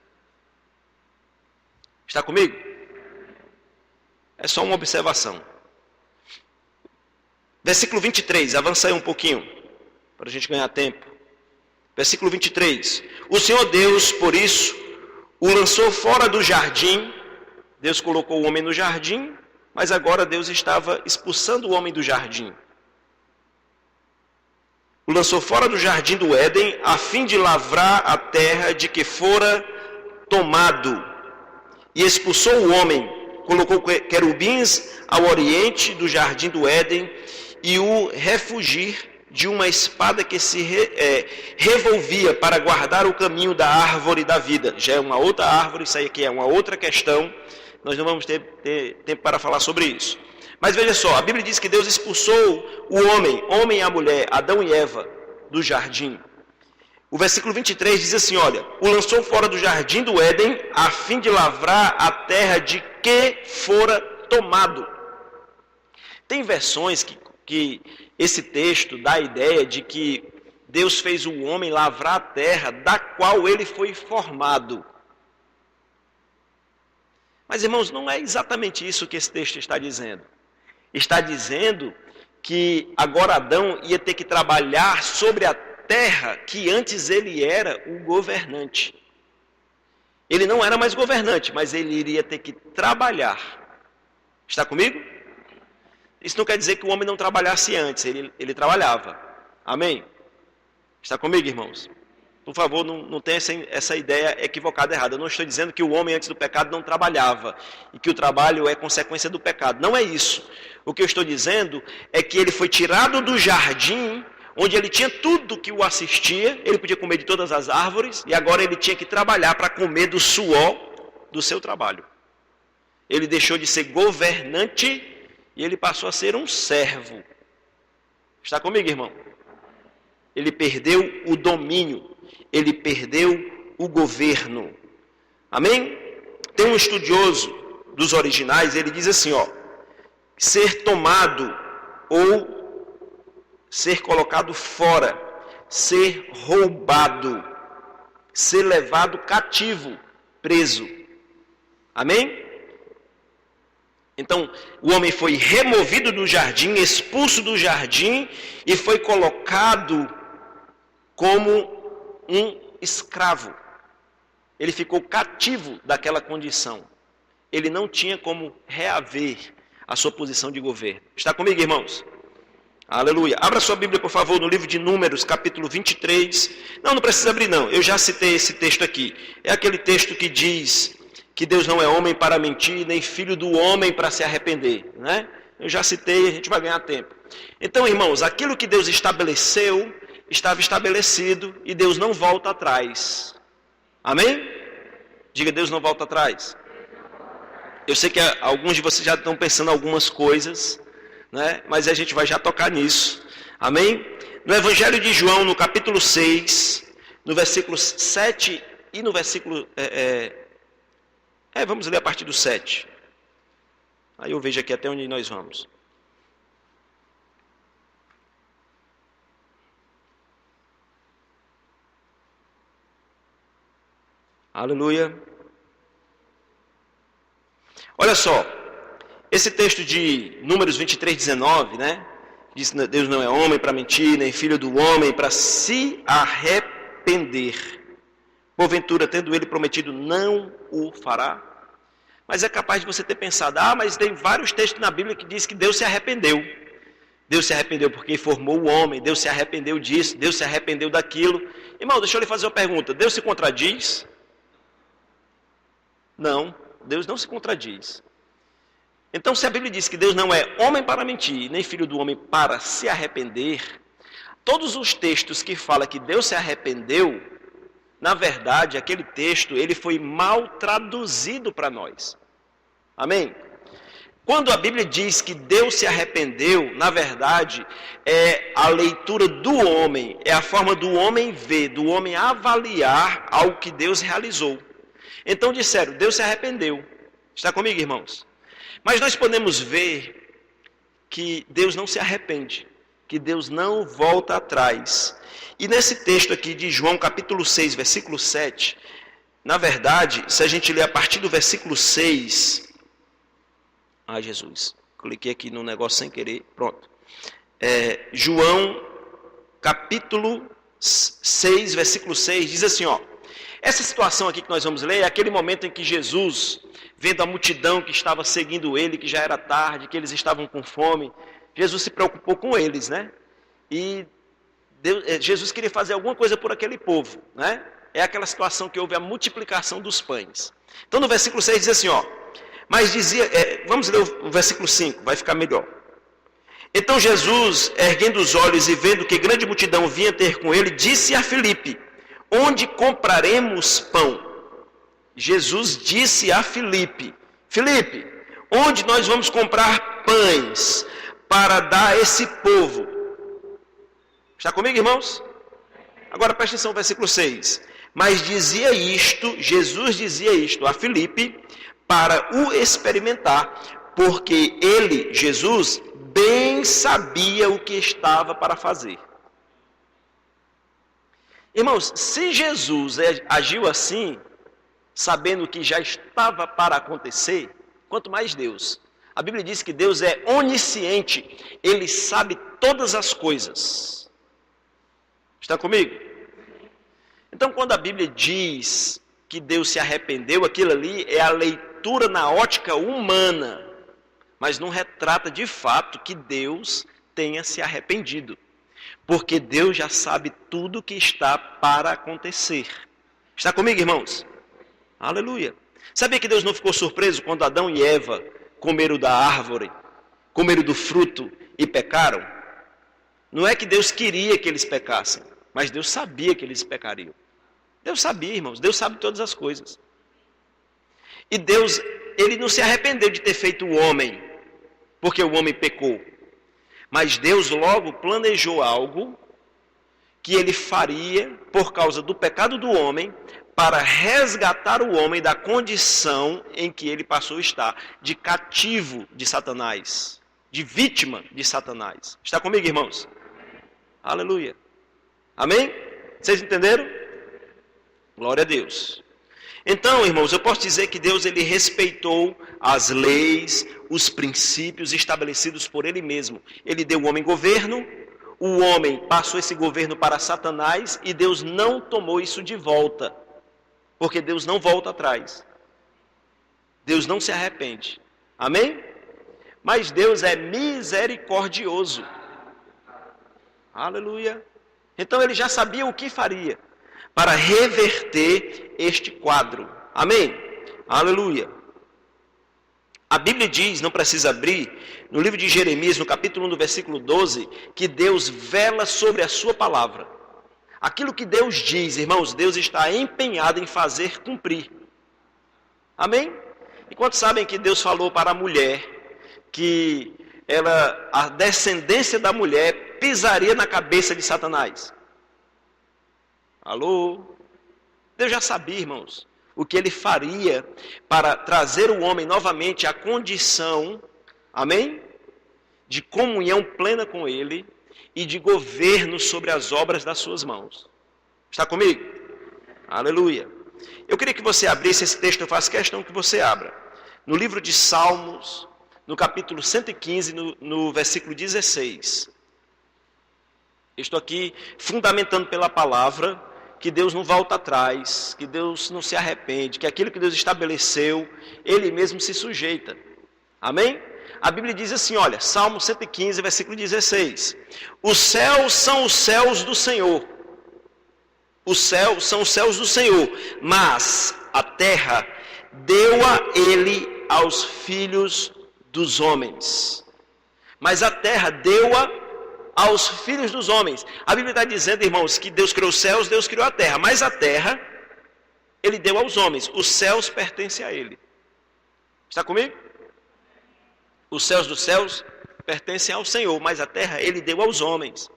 Está comigo? É só uma observação. Versículo 23, avança aí um pouquinho, para a gente ganhar tempo. Versículo 23. O Senhor Deus, por isso, o lançou fora do jardim. Deus colocou o homem no jardim, mas agora Deus estava expulsando o homem do jardim. O lançou fora do jardim do Éden, a fim de lavrar a terra de que fora tomado. E expulsou o homem, colocou querubins ao oriente do jardim do Éden, e o refugir de uma espada que se revolvia para guardar o caminho da árvore da vida. Já é uma outra árvore, isso aí aqui é uma outra questão, nós não vamos ter tempo para falar sobre isso. Mas veja só, a Bíblia diz que Deus expulsou o homem e a mulher, Adão e Eva, do jardim. O versículo 23 diz assim, olha, o lançou fora do jardim do Éden, a fim de lavrar a terra de que fora tomado. Tem versões que esse texto dá a ideia de que Deus fez o homem lavrar a terra da qual ele foi formado. Mas, irmãos, não é exatamente isso que esse texto está dizendo. Está dizendo que agora Adão ia ter que trabalhar sobre a terra que antes ele era o governante. Ele não era mais governante, mas ele iria ter que trabalhar. Está comigo? Isso não quer dizer que o homem não trabalhasse antes, ele trabalhava. Amém? Está comigo, irmãos? Por favor, não tenha essa ideia equivocada, errada. Eu não estou dizendo que o homem antes do pecado não trabalhava e que o trabalho é consequência do pecado. Não é isso. O que eu estou dizendo é que ele foi tirado do jardim, onde ele tinha tudo que o assistia, ele podia comer de todas as árvores, e agora ele tinha que trabalhar para comer do suor do seu trabalho. Ele deixou de ser governante e ele passou a ser um servo. Está comigo, irmão? ele perdeu o domínio, ele perdeu o governo. Amém? Tem um estudioso dos originais, ele diz assim, ser tomado ou ser colocado fora, ser roubado, ser levado cativo, preso. Amém? Então, o homem foi removido do jardim, expulso do jardim e foi colocado como um escravo. Ele ficou cativo daquela condição. Ele não tinha como reaver a sua posição de governo. Está comigo, irmãos? Aleluia. Abra sua Bíblia, por favor, no livro de Números, capítulo 23. Não precisa abrir, não. Eu já citei esse texto aqui. É aquele texto que diz que Deus não é homem para mentir, nem filho do homem para se arrepender, né? Eu já citei, a gente vai ganhar tempo. Então, irmãos, aquilo que Deus estabeleceu, estava estabelecido e Deus não volta atrás. Amém? Diga, Deus não volta atrás. Eu sei que alguns de vocês já estão pensando algumas coisas, né? Mas a gente vai já tocar nisso. Amém? No Evangelho de João, no capítulo 6, no versículo 7 e no versículo... vamos ler a partir do 7. Aí eu vejo aqui até onde nós vamos. Aleluia. Olha só, esse texto de Números 23, 19, né? Diz que Deus não é homem para mentir, nem filho do homem para se arrepender. Porventura, tendo ele prometido, não o fará. Mas é capaz de você ter pensado, mas tem vários textos na Bíblia que diz que Deus se arrependeu. Deus se arrependeu porque formou o homem, Deus se arrependeu disso, Deus se arrependeu daquilo. Irmão, deixa eu lhe fazer uma pergunta, Deus se contradiz? Não, Deus não se contradiz. Então, se a Bíblia diz que Deus não é homem para mentir, nem filho do homem para se arrepender, todos os textos que falam que Deus se arrependeu, na verdade, aquele texto, ele foi mal traduzido para nós. Amém? Quando a Bíblia diz que Deus se arrependeu, na verdade, é a leitura do homem, é a forma do homem ver, do homem avaliar algo que Deus realizou. Então disseram, Deus se arrependeu. Está comigo, irmãos? Mas nós podemos ver que Deus não se arrepende, que Deus não volta atrás. E nesse texto aqui de João capítulo 6, versículo 7, na verdade, se a gente ler a partir do versículo 6... Jesus, cliquei aqui no negócio sem querer, pronto. João capítulo 6, versículo 6, diz assim, essa situação aqui que nós vamos ler é aquele momento em que Jesus, vendo a multidão que estava seguindo ele, que já era tarde, que eles estavam com fome, Jesus se preocupou com eles, né? E Jesus queria fazer alguma coisa por aquele povo, né? É aquela situação que houve a multiplicação dos pães. Então no versículo 6 diz assim, mas dizia, vamos ler o versículo 5, vai ficar melhor. Então Jesus, erguendo os olhos e vendo que grande multidão vinha ter com ele, disse a Filipe, onde compraremos pão? Jesus disse a Filipe, Filipe, onde nós vamos comprar pães para dar a esse povo? Está comigo, irmãos? Agora preste atenção no versículo 6. Mas Jesus dizia isto a Filipe para o experimentar, porque ele, Jesus, bem sabia o que estava para fazer. Irmãos, se Jesus agiu assim, sabendo que já estava para acontecer, quanto mais Deus. A Bíblia diz que Deus é onisciente, ele sabe todas as coisas. Está comigo? Então, quando a Bíblia diz que Deus se arrependeu, aquilo ali é a leitura na ótica humana, mas não retrata de fato que Deus tenha se arrependido, porque Deus já sabe tudo que está para acontecer. Está comigo, irmãos? Aleluia. Sabia que Deus não ficou surpreso quando Adão e Eva comeram da árvore, comeram do fruto e pecaram? Não é que Deus queria que eles pecassem, mas Deus sabia que eles pecariam. Deus sabia, irmãos, Deus sabe todas as coisas. E Deus, ele não se arrependeu de ter feito o homem, porque o homem pecou. Mas Deus logo planejou algo que ele faria por causa do pecado do homem, para resgatar o homem da condição em que ele passou a estar, de cativo de Satanás, de vítima de Satanás. Está comigo, irmãos? Aleluia. Amém? Vocês entenderam? Glória a Deus. Então, irmãos, eu posso dizer que Deus ele respeitou as leis, os princípios estabelecidos por Ele mesmo. Ele deu ao homem governo, o homem passou esse governo para Satanás e Deus não tomou isso de volta. Porque Deus não volta atrás. Deus não se arrepende. Amém? Mas Deus é misericordioso. Aleluia. Então ele já sabia o que faria para reverter este quadro. Amém? Aleluia. A Bíblia diz, não precisa abrir, no livro de Jeremias, no capítulo 1, do versículo 12, que Deus vela sobre a sua palavra. Aquilo que Deus diz, irmãos, Deus está empenhado em fazer cumprir. Amém? E quantos sabem que Deus falou para a mulher que a descendência da mulher pisaria na cabeça de Satanás? Alô? Deus já sabia, irmãos, o que ele faria para trazer o homem novamente à condição, amém? De comunhão plena com ele e de governo sobre as obras das suas mãos. Está comigo? Aleluia. Eu queria que você abrisse esse texto, eu faço questão que você abra. No livro de Salmos, no capítulo 115, no versículo 16. Eu estou aqui fundamentando pela palavra que Deus não volta atrás, que Deus não se arrepende, que aquilo que Deus estabeleceu, Ele mesmo se sujeita. Amém? A Bíblia diz assim, olha, Salmo 115, versículo 16. Os céus são os céus do Senhor. Os céus são os céus do Senhor, mas a terra deu-a Ele aos filhos dos homens. Mas a terra deu-a aos filhos dos homens. A Bíblia está dizendo, irmãos, que Deus criou os céus, Deus criou a terra. Mas a terra, Ele deu aos homens. Os céus pertencem a Ele. Está comigo? Os céus dos céus pertencem ao Senhor, mas a terra Ele deu aos homens,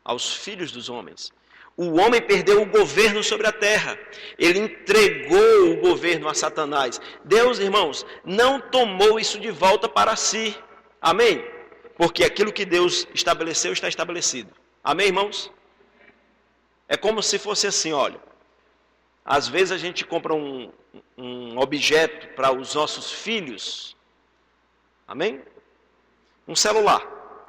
aos filhos dos homens. O homem perdeu o governo sobre a terra. Ele entregou o governo a Satanás. Deus, irmãos, não tomou isso de volta para si. Amém? Porque aquilo que Deus estabeleceu está estabelecido. Amém, irmãos? É como se fosse assim, olha. Às vezes a gente compra um objeto para os nossos filhos. Amém? Um celular.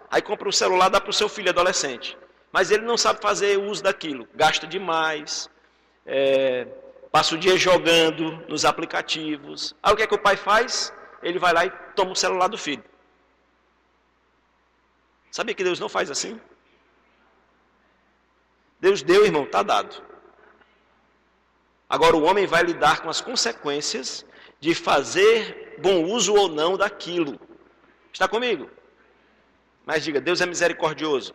Aí compra um celular, dá para o seu filho adolescente. Mas ele não sabe fazer uso daquilo. Gasta demais. Passa o dia jogando nos aplicativos. Aí o que é que o pai faz? Ele vai lá e toma o celular do filho. Sabia que Deus não faz assim? Deus deu, irmão, está dado. Agora o homem vai lidar com as consequências de fazer bom uso ou não daquilo. Está comigo? Mas diga, Deus é misericordioso.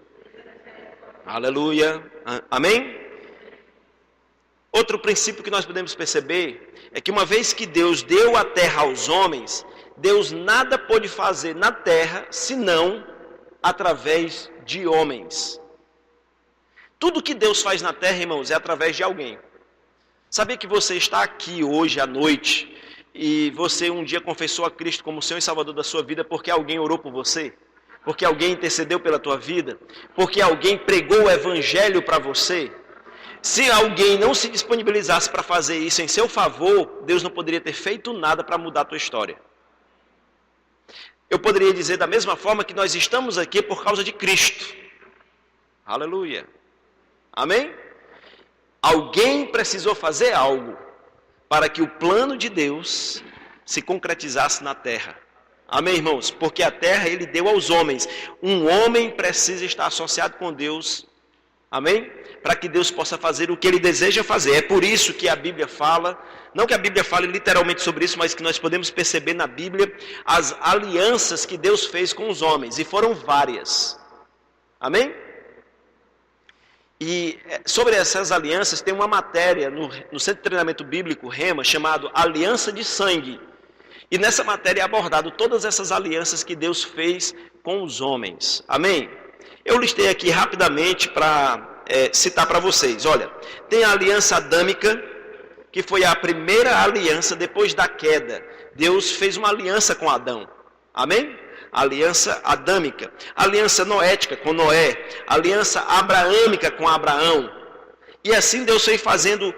Aleluia. Amém? Outro princípio que nós podemos perceber é que uma vez que Deus deu a terra aos homens, Deus nada pôde fazer na terra senão através de homens. Tudo que Deus faz na terra, irmãos, é através de alguém. Sabia que você está aqui hoje à noite e você um dia confessou a Cristo como Senhor e Salvador da sua vida porque alguém orou por você? Porque alguém intercedeu pela tua vida? Porque alguém pregou o evangelho para você? Se alguém não se disponibilizasse para fazer isso em seu favor, Deus não poderia ter feito nada para mudar a tua história. Eu poderia dizer da mesma forma que nós estamos aqui por causa de Cristo. Aleluia. Amém? Alguém precisou fazer algo para que o plano de Deus se concretizasse na terra. Amém, irmãos? Porque a terra Ele deu aos homens. Um homem precisa estar associado com Deus. Amém? Para que Deus possa fazer o que Ele deseja fazer. É por isso que a Bíblia fala, não que a Bíblia fale literalmente sobre isso, mas que nós podemos perceber na Bíblia as alianças que Deus fez com os homens. E foram várias. Amém? E sobre essas alianças tem uma matéria no Centro de Treinamento Bíblico Rema chamado Aliança de Sangue. E nessa matéria é abordado todas essas alianças que Deus fez com os homens. Amém? Eu listei aqui rapidamente para citar para vocês. Olha, tem a aliança adâmica, que foi a primeira aliança depois da queda. Deus fez uma aliança com Adão. Amém? Aliança adâmica. Aliança noética com Noé. Aliança abraâmica com Abraão. E assim Deus foi fazendo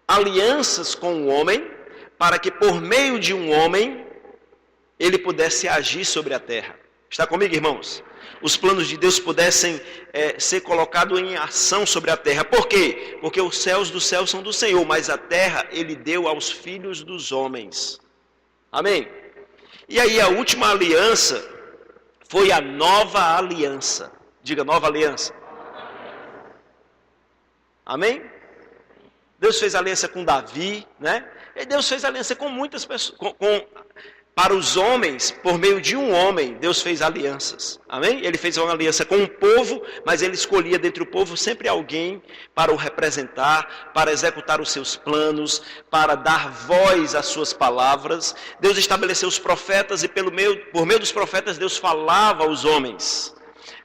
alianças com o homem, para que por meio de um homem, ele pudesse agir sobre a terra. Está comigo, irmãos? Os planos de Deus pudessem ser colocados em ação sobre a terra. Por quê? Porque os céus dos céus são do Senhor, mas a terra Ele deu aos filhos dos homens. Amém? E aí a última aliança foi a nova aliança. Diga, nova aliança. Amém? Deus fez aliança com Davi, né? E Deus fez aliança com muitas pessoas, para os homens, por meio de um homem, Deus fez alianças. Amém? Ele fez uma aliança com um povo, mas ele escolhia dentre o povo sempre alguém para o representar, para executar os seus planos, para dar voz às suas palavras. Deus estabeleceu os profetas e por meio dos profetas Deus falava aos homens.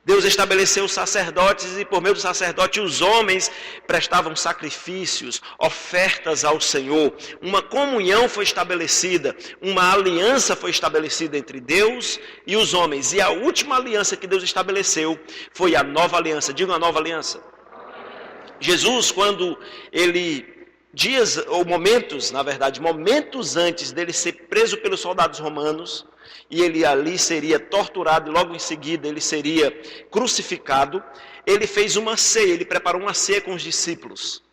Deus estabeleceu os sacerdotes e por meio do sacerdote os homens prestavam sacrifícios, ofertas ao Senhor. Uma comunhão foi estabelecida, uma aliança foi estabelecida entre Deus e os homens. E a última aliança que Deus estabeleceu foi a nova aliança. Diga, uma nova aliança. Jesus, quando ele... momentos antes dele ser preso pelos soldados romanos, e ele ali seria torturado, e logo em seguida ele seria crucificado, ele fez uma ceia, ele preparou uma ceia com os discípulos.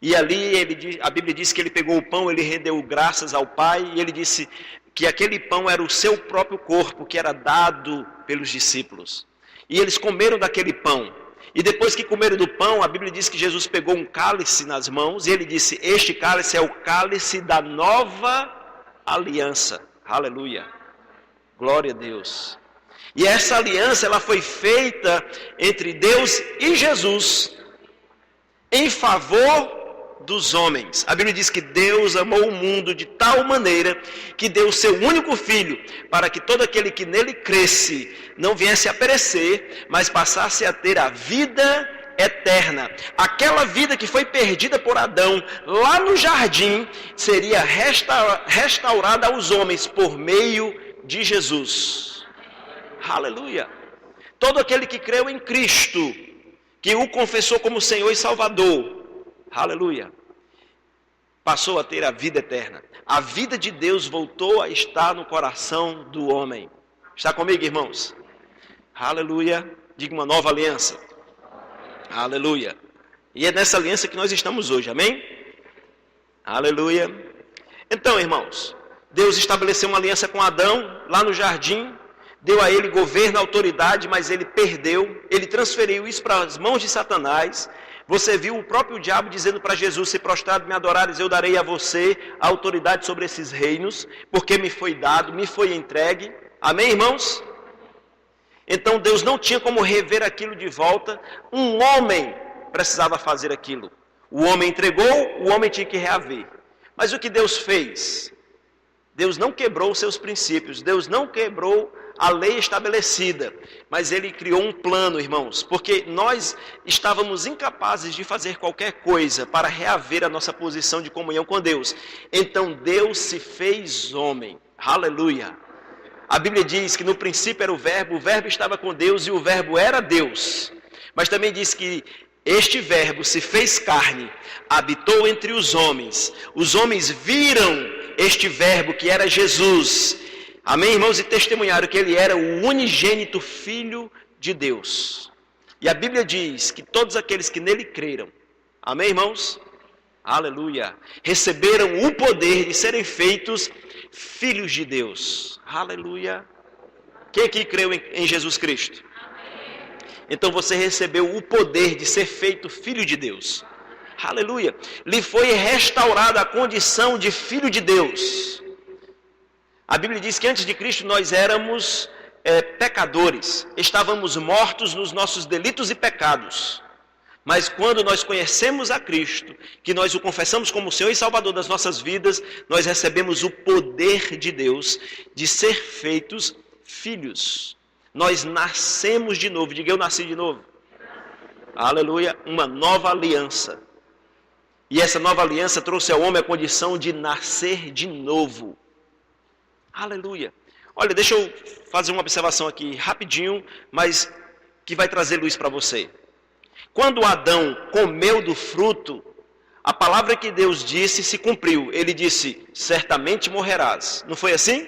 E ali a Bíblia diz que ele pegou o pão, ele rendeu graças ao Pai, e ele disse que aquele pão era o seu próprio corpo, que era dado pelos discípulos. E eles comeram daquele pão. E depois que comeram do pão, a Bíblia diz que Jesus pegou um cálice nas mãos, e ele disse, este cálice é o cálice da nova aliança. Aleluia. Glória a Deus. E essa aliança, ela foi feita entre Deus e Jesus, em favor dos homens. A Bíblia diz que Deus amou o mundo de tal maneira, que deu o seu único filho, para que todo aquele que nele cresce, não viesse a perecer, mas passasse a ter a vida eterna. Aquela vida que foi perdida por Adão, lá no jardim, seria restaurada aos homens, por meio de Jesus. Aleluia. Todo aquele que creu em Cristo, que o confessou como Senhor e Salvador, aleluia, passou a ter a vida eterna. A vida de Deus voltou a estar no coração do homem. Está comigo, irmãos? Aleluia. Diga, uma nova aliança. Aleluia. E é nessa aliança que nós estamos hoje, amém? Aleluia. Então, irmãos, Deus estabeleceu uma aliança com Adão, lá no jardim, deu a ele governo, autoridade, mas ele perdeu, ele transferiu isso para as mãos de Satanás. Você viu o próprio diabo dizendo para Jesus, se prostrado me adorares, eu darei a você a autoridade sobre esses reinos, porque me foi dado, me foi entregue. Amém, irmãos? Então Deus não tinha como rever aquilo de volta, um homem precisava fazer aquilo. O homem entregou, o homem tinha que reaver. Mas o que Deus fez? Deus não quebrou os seus princípios, Deus não quebrou a lei estabelecida, mas Ele criou um plano, irmãos, porque nós estávamos incapazes de fazer qualquer coisa para reaver a nossa posição de comunhão com Deus. Então Deus se fez homem, aleluia. A Bíblia diz que no princípio era o verbo estava com Deus e o verbo era Deus. Mas também diz que este verbo se fez carne, habitou entre os homens viram este verbo que era Jesus, amém, irmãos, e testemunharam que ele era o unigênito Filho de Deus. E a Bíblia diz que todos aqueles que nele creram, amém, irmãos, aleluia, receberam o poder de serem feitos filhos de Deus, aleluia. Quem aqui creu em Jesus Cristo? Então você recebeu o poder de ser feito filho de Deus. Aleluia. Lhe foi restaurada a condição de filho de Deus. A Bíblia diz que antes de Cristo nós éramos pecadores. Estávamos mortos nos nossos delitos e pecados. Mas quando nós conhecemos a Cristo, que nós o confessamos como Senhor e Salvador das nossas vidas, nós recebemos o poder de Deus de ser feitos filhos. Nós nascemos de novo. Diga, eu nasci de novo. Aleluia, uma nova aliança. E essa nova aliança trouxe ao homem a condição de nascer de novo. Aleluia. Olha, deixa eu fazer uma observação aqui rapidinho, mas que vai trazer luz para você. Quando Adão comeu do fruto, a palavra que Deus disse se cumpriu. Ele disse, certamente morrerás. Não foi assim?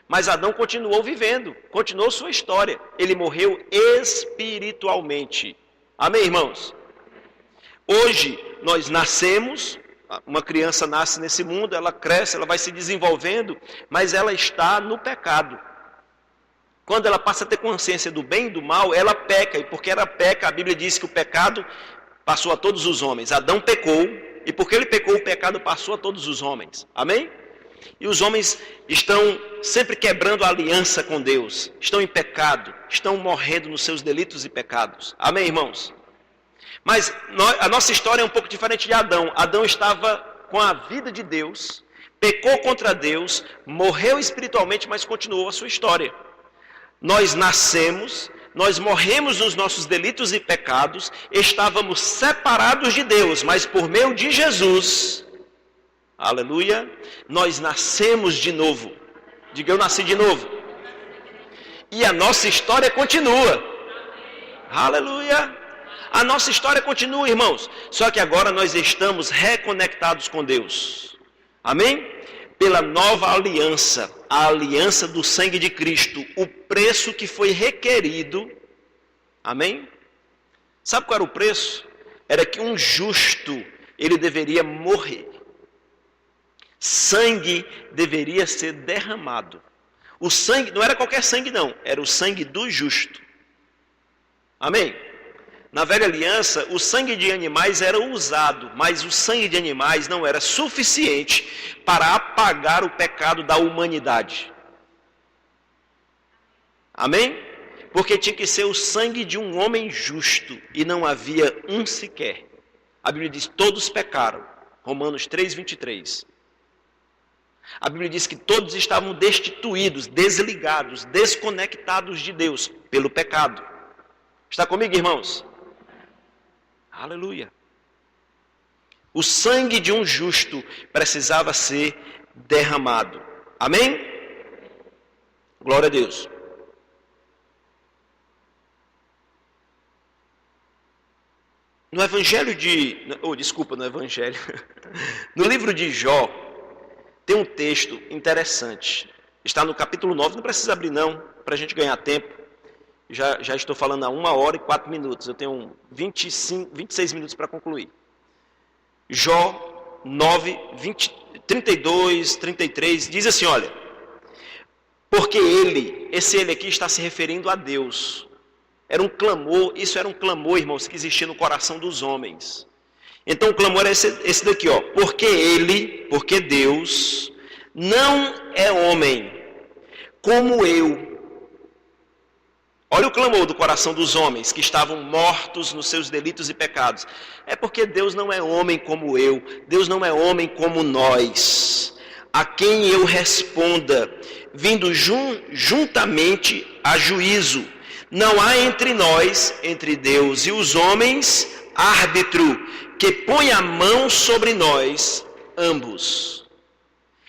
Mas Adão continuou vivendo, continuou sua história. Ele morreu espiritualmente. Amém, irmãos? Hoje nós nascemos, uma criança nasce nesse mundo, ela cresce, ela vai se desenvolvendo, mas ela está no pecado. Quando ela passa a ter consciência do bem e do mal, ela peca. E porque ela peca, a Bíblia diz que o pecado passou a todos os homens. Adão pecou, e porque ele pecou, o pecado passou a todos os homens. Amém? E os homens estão sempre quebrando a aliança com Deus. Estão em pecado, estão morrendo nos seus delitos e pecados. Amém, irmãos? Mas a nossa história é um pouco diferente de Adão. Adão estava com a vida de Deus, pecou contra Deus, morreu espiritualmente, mas continuou a sua história. Nós nascemos, nós morremos nos nossos delitos e pecados, estávamos separados de Deus, mas por meio de Jesus, aleluia, nós nascemos de novo. Diga, eu nasci de novo. E a nossa história continua. Aleluia. A nossa história continua, irmãos. Só que agora nós estamos reconectados com Deus. Amém? Pela nova aliança, a aliança do sangue de Cristo, o preço que foi requerido. Amém? Sabe qual era o preço? Era que um justo, ele deveria morrer. Sangue deveria ser derramado. O sangue, não era qualquer sangue não, era o sangue do justo. Amém? Na velha aliança, o sangue de animais era usado, mas o sangue de animais não era suficiente para apagar o pecado da humanidade. Amém? Porque tinha que ser o sangue de um homem justo, e não havia um sequer. A Bíblia diz, todos pecaram. Romanos 3:23. A Bíblia diz que todos estavam destituídos, desligados, desconectados de Deus pelo pecado. Está comigo, irmãos? Aleluia. O sangue de um justo precisava ser derramado. Amém? Glória a Deus. No Evangelho de... no Evangelho. No livro de Jó, tem um texto interessante. Está no capítulo 9, não precisa abrir não, para a gente ganhar tempo. Já estou falando há 1h04. Eu tenho 26 minutos para concluir. Jó 9, 32, 33, diz assim, olha. Porque esse ele aqui está se referindo a Deus. Era um clamor, isso era um clamor, irmãos, que existia no coração dos homens. Então o clamor é esse daqui, ó. Porque Deus não é homem como eu. Olha o clamor do coração dos homens que estavam mortos nos seus delitos e pecados. É porque Deus não é homem como eu, Deus não é homem como nós, a quem eu responda, vindo juntamente a juízo. Não há entre nós, entre Deus e os homens, árbitro que põe a mão sobre nós, ambos.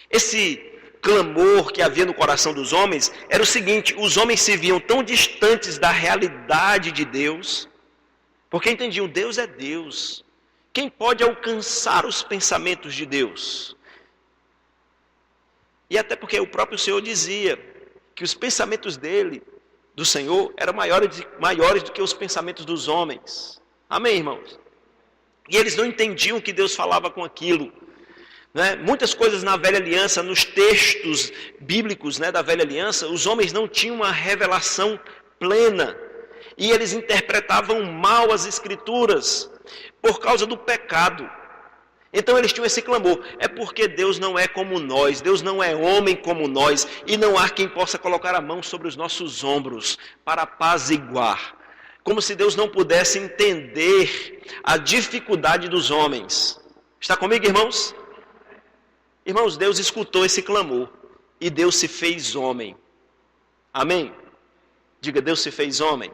Esse clamor que havia no coração dos homens era o seguinte: os homens se viam tão distantes da realidade de Deus, porque entendiam, Deus é Deus. Quem pode alcançar os pensamentos de Deus? E até porque o próprio Senhor dizia que os pensamentos dele, do Senhor, eram maiores do que os pensamentos dos homens. Amém, irmãos? E eles não entendiam que Deus falava com aquilo. Né? Muitas coisas na velha aliança, nos textos bíblicos, né, da velha aliança, os homens não tinham uma revelação plena. E eles interpretavam mal as escrituras por causa do pecado. Então eles tinham esse clamor: é porque Deus não é como nós, Deus não é homem como nós, e não há quem possa colocar a mão sobre os nossos ombros para apaziguar. Como se Deus não pudesse entender a dificuldade dos homens. Está comigo, irmãos? Irmãos, Deus escutou esse clamor e Deus se fez homem. Amém? Diga, Deus se fez homem.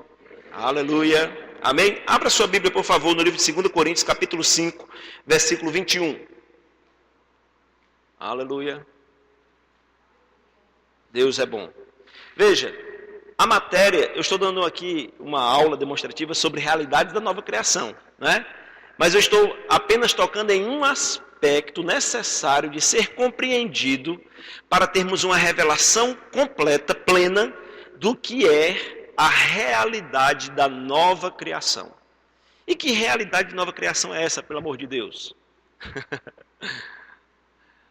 Aleluia, Amém? Abra sua Bíblia, por favor, no livro de 2 Coríntios, capítulo 5, versículo 21. Aleluia. Deus é bom. Veja, a matéria, eu estou dando aqui uma aula demonstrativa sobre realidades da nova criação, né? Mas eu estou apenas tocando em um aspecto necessário de ser compreendido para termos uma revelação completa, plena, do que é a realidade da nova criação. E que realidade de nova criação é essa, pelo amor de Deus?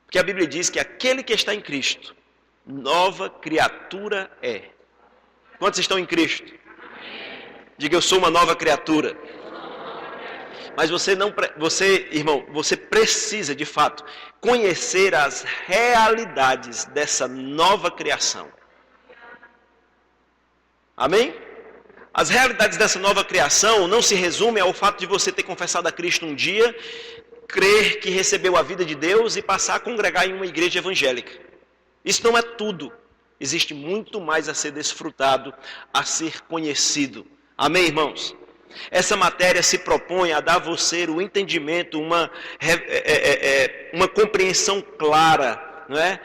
Porque a Bíblia diz que aquele que está em Cristo, nova criatura é. Quantos estão em Cristo? Diga, eu sou uma nova criatura. Mas você, irmão, você precisa, de fato, conhecer as realidades dessa nova criação. Amém? As realidades dessa nova criação não se resumem ao fato de você ter confessado a Cristo um dia, crer que recebeu a vida de Deus e passar a congregar em uma igreja evangélica. Isso não é tudo. Existe muito mais a ser desfrutado, a ser conhecido. Amém, irmãos? Essa matéria se propõe a dar a você o entendimento, uma compreensão clara, não é?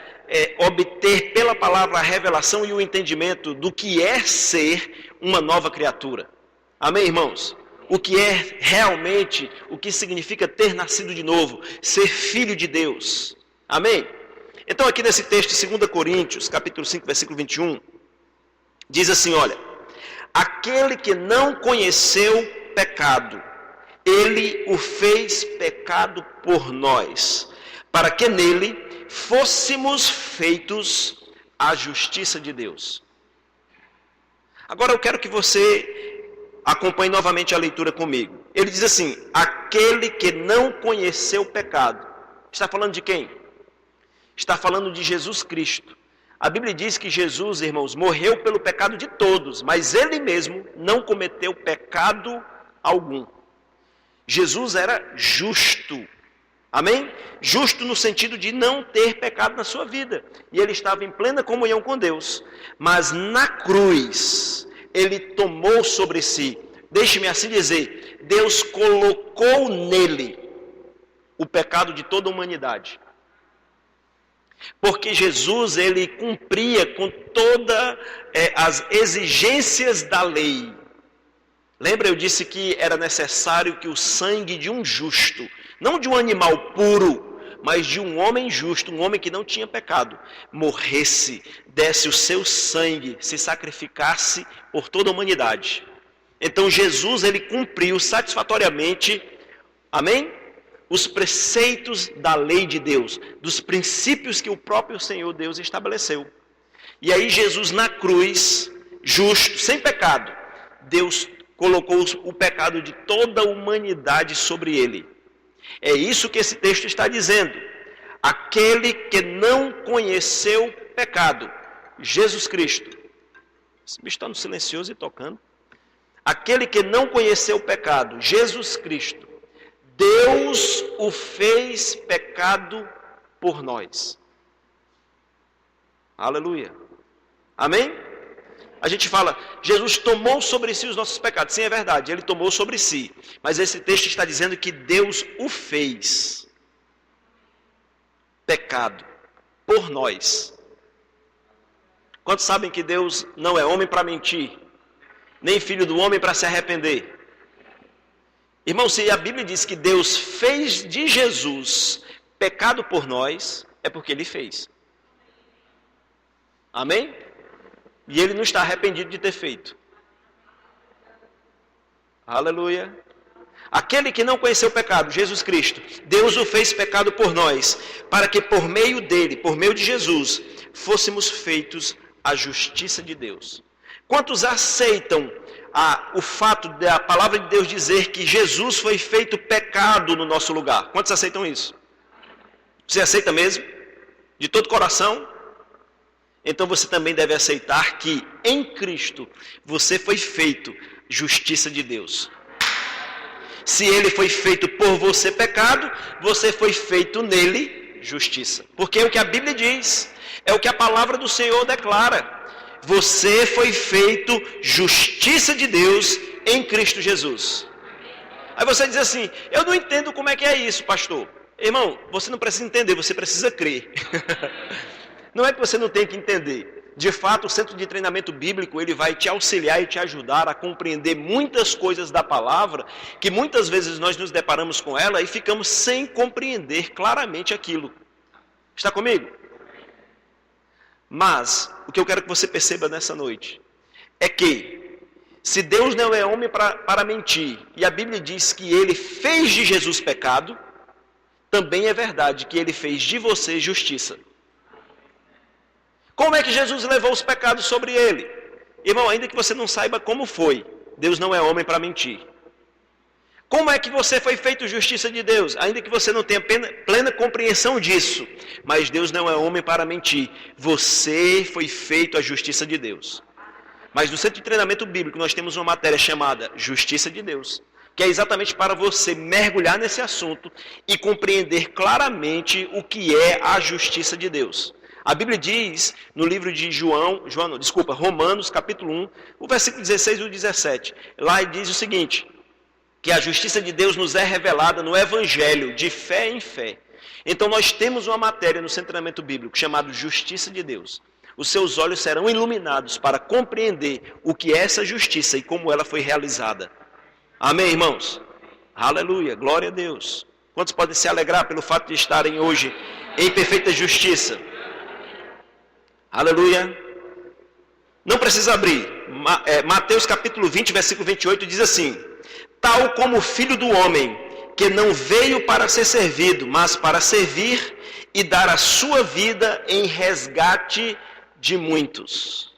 Obter pela palavra a revelação e o entendimento do que é ser uma nova criatura. Amém, irmãos? O que é realmente, o que significa ter nascido de novo, ser filho de Deus. Amém? Então aqui nesse texto, 2 Coríntios, capítulo 5, versículo 21, diz assim, olha, aquele que não conheceu pecado, ele o fez pecado por nós, para que nele fôssemos feitos a justiça de Deus. Agora eu quero que você acompanhe novamente a leitura comigo. Ele diz assim, aquele que não conheceu pecado. Está falando de quem? Está falando de Jesus Cristo. A Bíblia diz que Jesus, irmãos, morreu pelo pecado de todos, mas ele mesmo não cometeu pecado algum. Jesus era justo. Amém? Justo no sentido de não ter pecado na sua vida. E ele estava em plena comunhão com Deus. Mas na cruz, ele tomou sobre si, deixe-me assim dizer, Deus colocou nele o pecado de toda a humanidade. Porque Jesus, ele cumpria com todas as exigências da lei. Lembra, eu disse que era necessário que o sangue de um justo, não de um animal puro, mas de um homem justo, um homem que não tinha pecado, morresse, desse o seu sangue, se sacrificasse por toda a humanidade. Então Jesus, ele cumpriu satisfatoriamente, amém? Os preceitos da lei de Deus, dos princípios que o próprio Senhor Deus estabeleceu. E aí Jesus na cruz, justo, sem pecado, Deus colocou o pecado de toda a humanidade sobre ele. É isso que esse texto está dizendo. Aquele que não conheceu pecado, Jesus Cristo. Esse bicho está no silencioso e tocando. Aquele que não conheceu pecado, Jesus Cristo, Deus o fez pecado por nós. Aleluia. Amém? A gente fala, Jesus tomou sobre si os nossos pecados. Sim, é verdade, ele tomou sobre si. Mas esse texto está dizendo que Deus o fez pecado por nós. Quantos sabem que Deus não é homem para mentir, nem filho do homem para se arrepender? Irmão, se a Bíblia diz que Deus fez de Jesus pecado por nós, é porque ele fez. Amém? E ele não está arrependido de ter feito. Aleluia. Aquele que não conheceu o pecado, Jesus Cristo, Deus o fez pecado por nós, para que por meio dele, por meio de Jesus, fôssemos feitos a justiça de Deus. Quantos aceitam o fato da palavra de Deus dizer que Jesus foi feito pecado no nosso lugar? Quantos aceitam isso? Você aceita mesmo? De todo coração? Então você também deve aceitar que em Cristo você foi feito justiça de Deus. Se ele foi feito por você pecado, você foi feito nele justiça. Porque é o que a Bíblia diz, é o que a palavra do Senhor declara. Você foi feito justiça de Deus em Cristo Jesus. Aí você diz assim, eu não entendo como é que é isso, pastor. Irmão, você não precisa entender, você precisa crer. Não é que você não tem que entender. De fato, o Centro de Treinamento Bíblico, ele vai te auxiliar e te ajudar a compreender muitas coisas da palavra, que muitas vezes nós nos deparamos com ela e ficamos sem compreender claramente aquilo. Está comigo? Mas, o que eu quero que você perceba nessa noite, é que, se Deus não é homem para mentir, e a Bíblia diz que ele fez de Jesus pecado, também é verdade que ele fez de você justiça. Como é que Jesus levou os pecados sobre ele? Irmão, ainda que você não saiba como foi, Deus não é homem para mentir. Como é que você foi feito justiça de Deus? Ainda que você não tenha plena compreensão disso, mas Deus não é homem para mentir. Você foi feito a justiça de Deus. Mas no Centro de Treinamento Bíblico nós temos uma matéria chamada Justiça de Deus, que é exatamente para você mergulhar nesse assunto e compreender claramente o que é a justiça de Deus. A Bíblia diz no livro de Romanos, capítulo 1, o versículo 16 e o 17. Lá diz o seguinte, que a justiça de Deus nos é revelada no Evangelho, de fé em fé. Então nós temos uma matéria no Centro de Treinamento Bíblico chamada Justiça de Deus. Os seus olhos serão iluminados para compreender o que é essa justiça e como ela foi realizada. Amém, irmãos? Aleluia, glória a Deus. Quantos podem se alegrar pelo fato de estarem hoje em perfeita justiça? Aleluia. Não precisa abrir. Mateus capítulo 20, versículo 28 diz assim: tal como o Filho do Homem, que não veio para ser servido, mas para servir e dar a sua vida em resgate de muitos.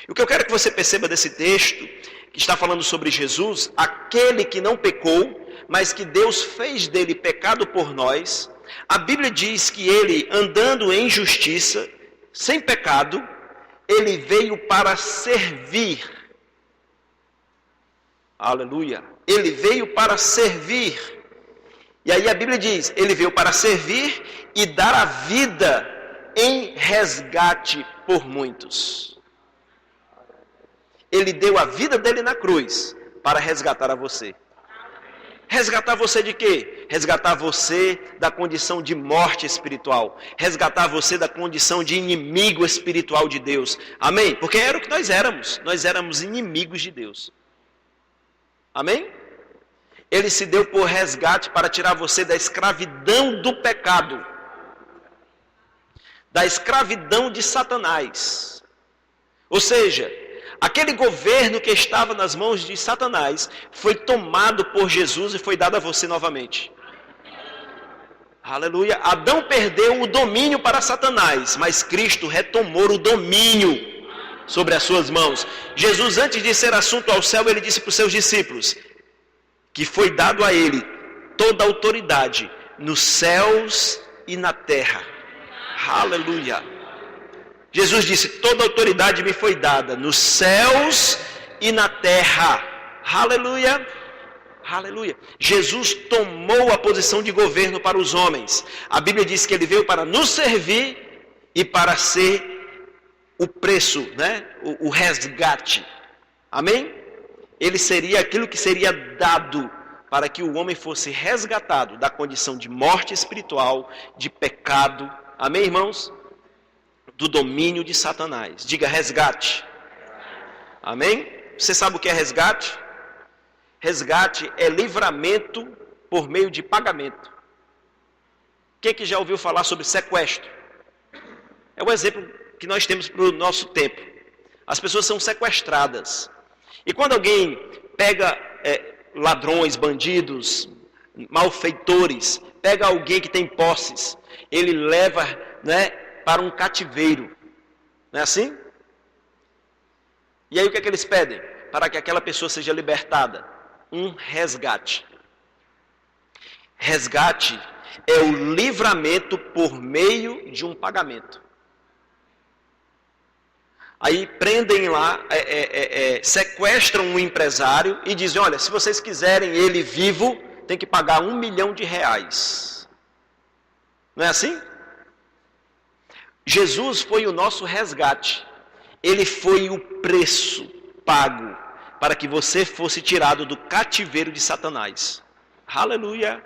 O que eu quero que você perceba desse texto, que está falando sobre Jesus, aquele que não pecou, mas que Deus fez dele pecado por nós. A Bíblia diz que ele, andando em justiça, sem pecado, ele veio para servir. Aleluia. Ele veio para servir. E aí a Bíblia diz, ele veio para servir e dar a vida em resgate por muitos. Ele deu a vida dele na cruz para resgatar a você. Resgatar você de quê? Resgatar você da condição de morte espiritual. Resgatar você da condição de inimigo espiritual de Deus. Amém? Porque era o que nós éramos. Nós éramos inimigos de Deus. Amém? Ele se deu por resgate para tirar você da escravidão do pecado. Da escravidão de Satanás. Ou seja, aquele governo que estava nas mãos de Satanás foi tomado por Jesus e foi dado a você novamente. Aleluia. Adão perdeu o domínio para Satanás, mas Cristo retomou o domínio sobre as suas mãos. Jesus, antes de ser assunto ao céu, ele disse para os seus discípulos que foi dado a ele toda a autoridade nos céus e na terra. Aleluia. Jesus disse, toda a autoridade me foi dada nos céus e na terra. Aleluia. Aleluia. Jesus tomou a posição de governo para os homens. A Bíblia diz que ele veio para nos servir e para ser o preço, né? O resgate. Amém? Ele seria aquilo que seria dado para que o homem fosse resgatado da condição de morte espiritual, de pecado. Amém, irmãos? Do domínio de Satanás. Diga resgate. Amém? Você sabe o que é resgate? Resgate é livramento por meio de pagamento. Quem que já ouviu falar sobre sequestro? É o exemplo que nós temos para o nosso tempo. As pessoas são sequestradas. E quando alguém pega ladrões, bandidos, malfeitores, pega alguém que tem posses, ele leva, né, para um cativeiro. Não é assim? E aí o que é que eles pedem? Para que aquela pessoa seja libertada. Um resgate. Resgate é o livramento por meio de um pagamento. Aí prendem lá, sequestram um empresário e dizem, olha, se vocês quiserem ele vivo, tem que pagar R$1 milhão. Não é assim? Jesus foi o nosso resgate. Ele foi o preço pago para que você fosse tirado do cativeiro de Satanás. Aleluia.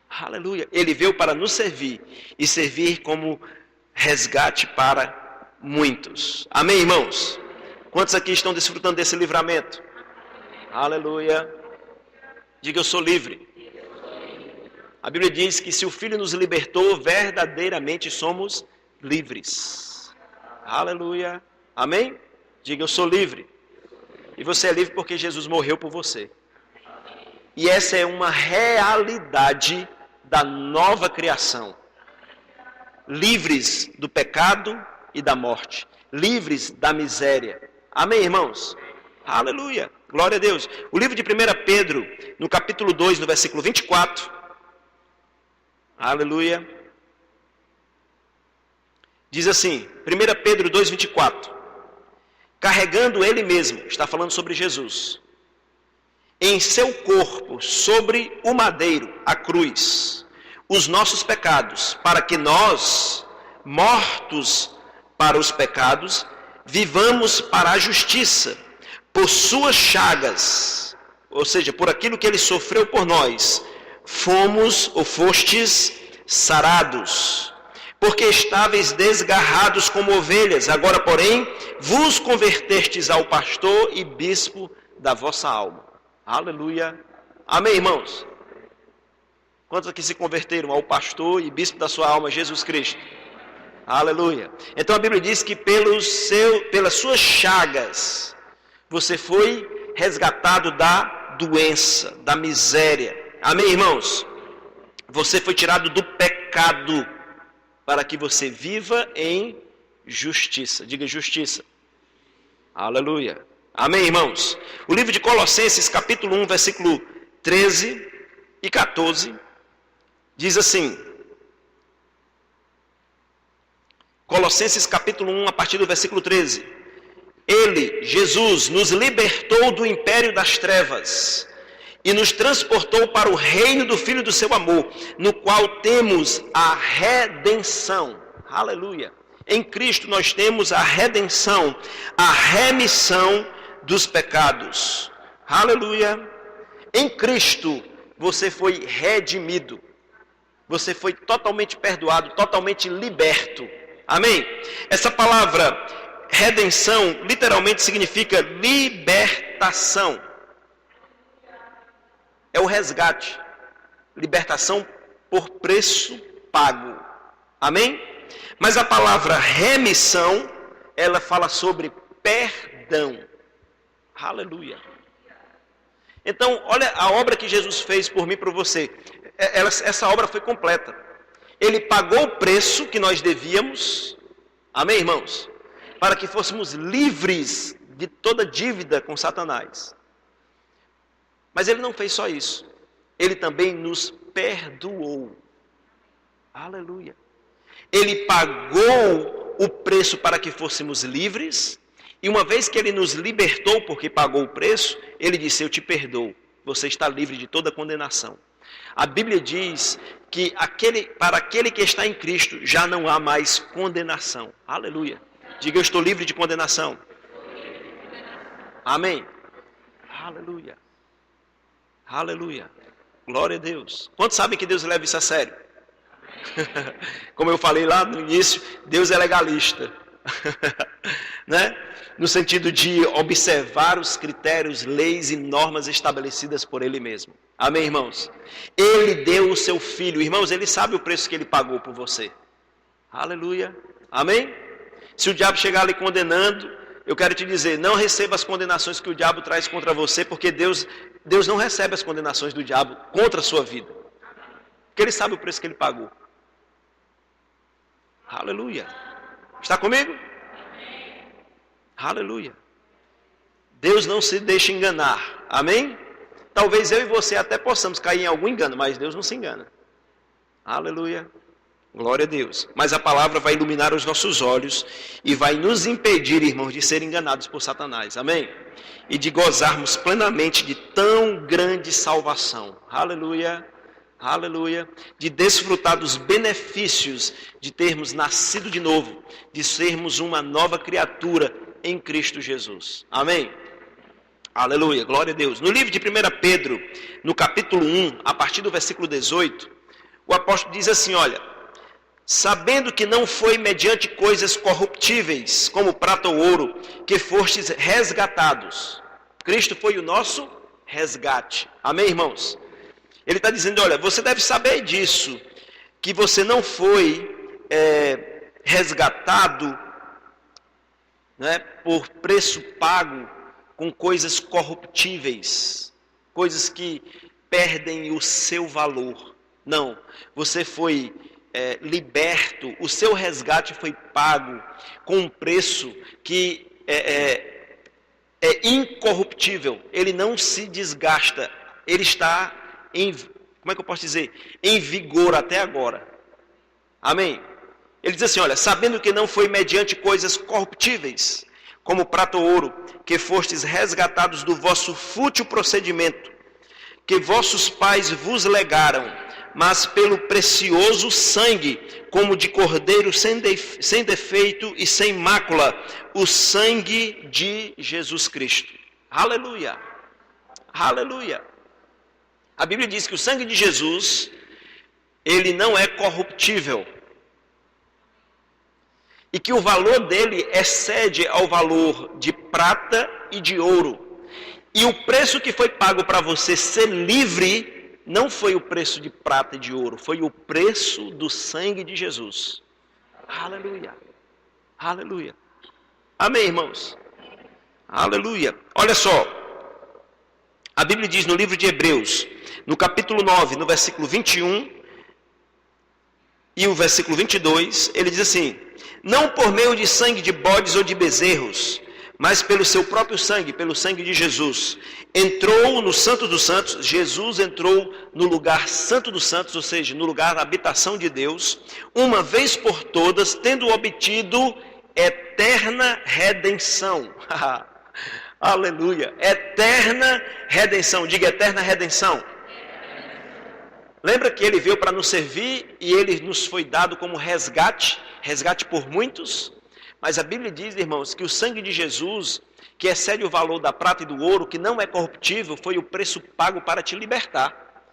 Aleluia. Ele veio para nos servir e servir como resgate para muitos. Amém, irmãos? Quantos aqui estão desfrutando desse livramento? Aleluia. Diga, eu sou livre. A Bíblia diz que se o Filho nos libertou, verdadeiramente somos livres. Aleluia. Amém? Diga, eu sou livre. E você é livre porque Jesus morreu por você. E essa é uma realidade da nova criação. Livres do pecado e da morte. Livres da miséria. Amém, irmãos? Aleluia. Glória a Deus. O livro de 1 Pedro, no capítulo 2, no versículo 24. Aleluia. Diz assim, 1 Pedro 2, 24. Carregando ele mesmo, está falando sobre Jesus, em seu corpo, sobre o madeiro, a cruz, os nossos pecados, para que nós, mortos para os pecados, vivamos para a justiça, por suas chagas, ou seja, por aquilo que ele sofreu por nós, fomos ou fostes sarados, porque estáveis desgarrados como ovelhas, agora porém vos convertestes ao pastor e bispo da vossa alma. Aleluia. Amém, irmãos? Quantos aqui se converteram ao pastor e bispo da sua alma, Jesus Cristo? Aleluia. Então a Bíblia diz que pelas suas chagas você foi resgatado da doença, da miséria. Amém, irmãos? Você foi tirado do pecado para que você viva em justiça. Diga justiça. Aleluia. Amém, irmãos? O livro de Colossenses, capítulo 1, versículo 13 e 14, diz assim. Colossenses, capítulo 1, a partir do versículo 13. Ele, Jesus, nos libertou do império das trevas e nos transportou para o reino do Filho do seu amor, no qual temos a redenção. Aleluia. Em Cristo nós temos a redenção, a remissão dos pecados. Aleluia. Em Cristo você foi redimido. Você foi totalmente perdoado, totalmente liberto. Amém? Essa palavra redenção literalmente significa libertação. É o resgate. Libertação por preço pago. Amém? Mas a palavra remissão, ela fala sobre perdão. Aleluia. Então, olha a obra que Jesus fez por mim e por você. Essa obra foi completa. Ele pagou o preço que nós devíamos. Amém, irmãos? Para que fôssemos livres de toda dívida com Satanás. Mas ele não fez só isso. Ele também nos perdoou. Aleluia. Ele pagou o preço para que fôssemos livres. E uma vez que ele nos libertou porque pagou o preço, ele disse, eu te perdoo. Você está livre de toda condenação. A Bíblia diz que para aquele que está em Cristo já não há mais condenação. Aleluia. Diga, eu estou livre de condenação. Amém. Aleluia. Aleluia. Glória a Deus. Quantos sabem que Deus leva isso a sério? Como eu falei lá no início, Deus é legalista. Né? No sentido de observar os critérios, leis e normas estabelecidas por Ele mesmo. Amém, irmãos? Ele deu o seu Filho. Irmãos, Ele sabe o preço que Ele pagou por você. Aleluia. Amém? Se o diabo chegar ali condenando, eu quero te dizer, não receba as condenações que o diabo traz contra você, porque Deus não recebe as condenações do diabo contra a sua vida. Porque Ele sabe o preço que Ele pagou. Aleluia. Está comigo? Aleluia. Deus não se deixa enganar. Amém? Talvez eu e você até possamos cair em algum engano, mas Deus não se engana. Aleluia. Glória a Deus. Mas a palavra vai iluminar os nossos olhos e vai nos impedir, irmãos, de ser enganados por Satanás. Amém? E de gozarmos plenamente de tão grande salvação. Aleluia. Aleluia. De desfrutar dos benefícios de termos nascido de novo, de sermos uma nova criatura em Cristo Jesus. Amém? Aleluia, glória a Deus. No livro de 1 Pedro, no capítulo 1, a partir do versículo 18, o apóstolo diz assim, olha, sabendo que não foi mediante coisas corruptíveis, como prata ou ouro, que fostes resgatados. Cristo foi o nosso resgate. Amém, irmãos? Ele está dizendo, olha, você deve saber disso, que você não foi resgatado, né, por preço pago com coisas corruptíveis, coisas que perdem o seu valor. Não, você foi liberto, o seu resgate foi pago com um preço que é incorruptível, ele não se desgasta, ele está como é que eu posso dizer? Em vigor até agora. Amém? Ele diz assim, olha, sabendo que não foi mediante coisas corruptíveis, como prata ou ouro, que fostes resgatados do vosso fútil procedimento, que vossos pais vos legaram, mas pelo precioso sangue, como de cordeiro sem defeito e sem mácula, o sangue de Jesus Cristo. Aleluia! Aleluia! A Bíblia diz que o sangue de Jesus, ele não é corruptível. E que o valor dele excede ao valor de prata e de ouro. E o preço que foi pago para você ser livre, não foi o preço de prata e de ouro, foi o preço do sangue de Jesus. Aleluia. Aleluia. Amém, irmãos? Aleluia. Olha só. A Bíblia diz no livro de Hebreus, no capítulo 9, no versículo 21 e o versículo 22, ele diz assim, não por meio de sangue de bodes ou de bezerros, mas pelo seu próprio sangue, pelo sangue de Jesus, entrou no Santo dos Santos, Jesus entrou no lugar Santo dos Santos, ou seja, no lugar da habitação de Deus, uma vez por todas, tendo obtido eterna redenção. Aleluia, eterna redenção, diga eterna redenção. Lembra que ele veio para nos servir e ele nos foi dado como resgate por muitos? Mas a Bíblia diz, irmãos, que o sangue de Jesus, que excede o valor da prata e do ouro, que não é corruptível, foi o preço pago para te libertar.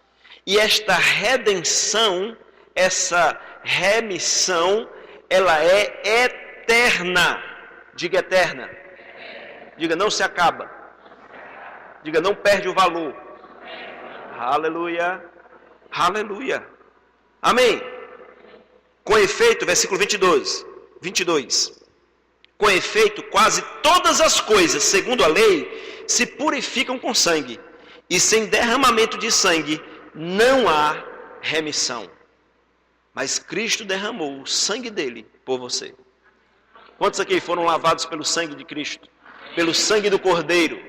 E esta redenção, essa remissão, ela é eterna. Diga eterna. Diga não se acaba. Diga não perde o valor. Aleluia. Aleluia. Amém. Com efeito, versículo 22. Com efeito, quase todas as coisas, segundo a lei, se purificam com sangue. E sem derramamento de sangue, não há remissão. Mas Cristo derramou o sangue dele por você. Quantos aqui foram lavados pelo sangue de Cristo? Pelo sangue do Cordeiro.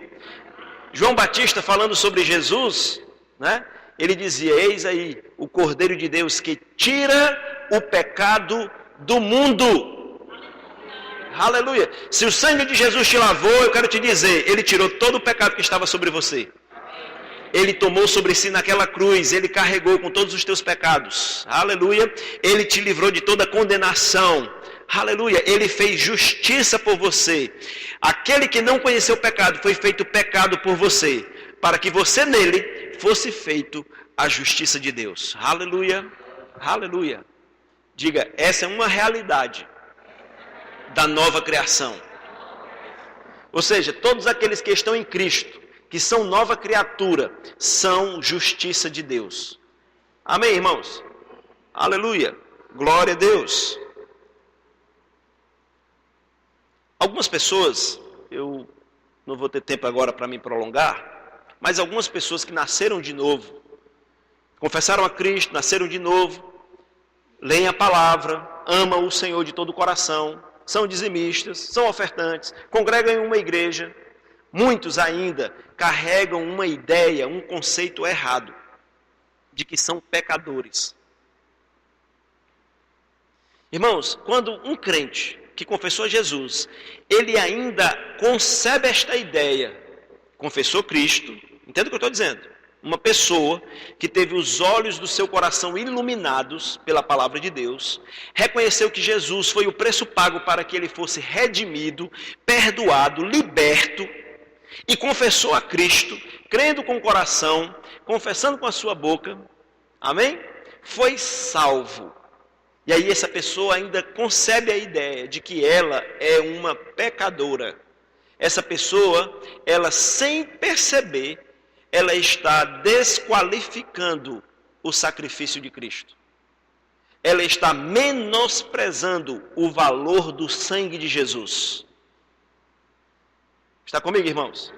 João Batista, falando sobre Jesus, né? Ele dizia, eis aí o Cordeiro de Deus que tira o pecado do mundo. Aleluia. Se o sangue de Jesus te lavou, eu quero te dizer, ele tirou todo o pecado que estava sobre você. Ele tomou sobre si naquela cruz, ele carregou com todos os teus pecados. Aleluia. Ele te livrou de toda condenação. Aleluia. Ele fez justiça por você. Aquele que não conheceu o pecado foi feito pecado por você, para que você nele fosse feito a justiça de Deus. Aleluia. Aleluia. Diga, essa é uma realidade da nova criação. Ou seja, todos aqueles que estão em Cristo, que são nova criatura, são justiça de Deus. Amém, irmãos? Aleluia. Glória a Deus. Algumas pessoas, eu não vou ter tempo agora para me prolongar, mas algumas pessoas que nasceram de novo, confessaram a Cristo, nasceram de novo, leem a palavra, amam o Senhor de todo o coração, são dizimistas, são ofertantes, congregam em uma igreja. Muitos ainda carregam uma ideia, um conceito errado, de que são pecadores. Irmãos, quando um crente que confessou a Jesus, ele ainda concebe esta ideia, confessou Cristo, entenda o que eu estou dizendo, uma pessoa que teve os olhos do seu coração iluminados pela palavra de Deus, reconheceu que Jesus foi o preço pago para que ele fosse redimido, perdoado, liberto, e confessou a Cristo, crendo com o coração, confessando com a sua boca, amém? Foi salvo. E aí essa pessoa ainda concebe a ideia de que ela é uma pecadora. Essa pessoa, ela sem perceber, ela está desqualificando o sacrifício de Cristo. Ela está menosprezando o valor do sangue de Jesus. Está comigo, irmãos?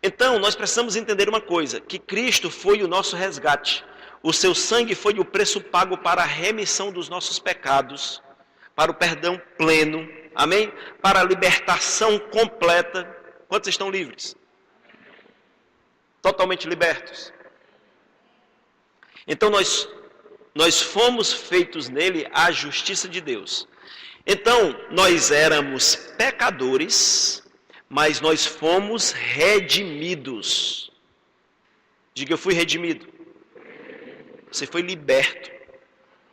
Então, nós precisamos entender uma coisa, que Cristo foi o nosso resgate. O seu sangue foi o preço pago para a remissão dos nossos pecados, para o perdão pleno, amém? Para a libertação completa. Quantos estão livres? Totalmente libertos. Então, nós fomos feitos nele a justiça de Deus. Então, nós éramos pecadores, mas nós fomos redimidos. Diga, eu fui redimido. Você foi liberto.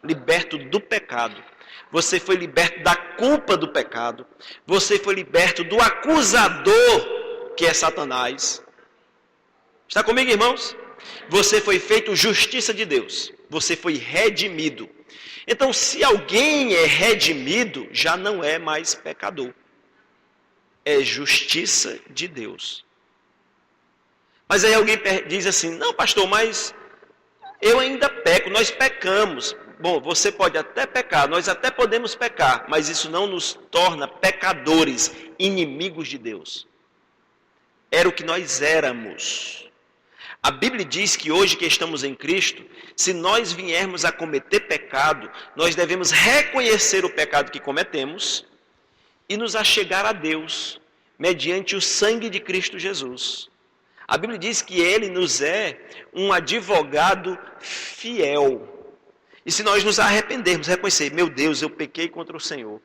Liberto do pecado. Você foi liberto da culpa do pecado. Você foi liberto do acusador, que é Satanás. Está comigo, irmãos? Você foi feito justiça de Deus. Você foi redimido. Então, se alguém é redimido, já não é mais pecador. É justiça de Deus. Mas aí alguém diz assim, não, pastor, mas eu ainda peco, nós pecamos. Bom, você pode até pecar, nós até podemos pecar, mas isso não nos torna pecadores, inimigos de Deus. Era o que nós éramos. A Bíblia diz que hoje que estamos em Cristo, se nós viermos a cometer pecado, nós devemos reconhecer o pecado que cometemos e nos achegar a Deus, mediante o sangue de Cristo Jesus. A Bíblia diz que Ele nos é um advogado fiel. E se nós nos arrependermos, reconhecer, meu Deus, eu pequei contra o Senhor.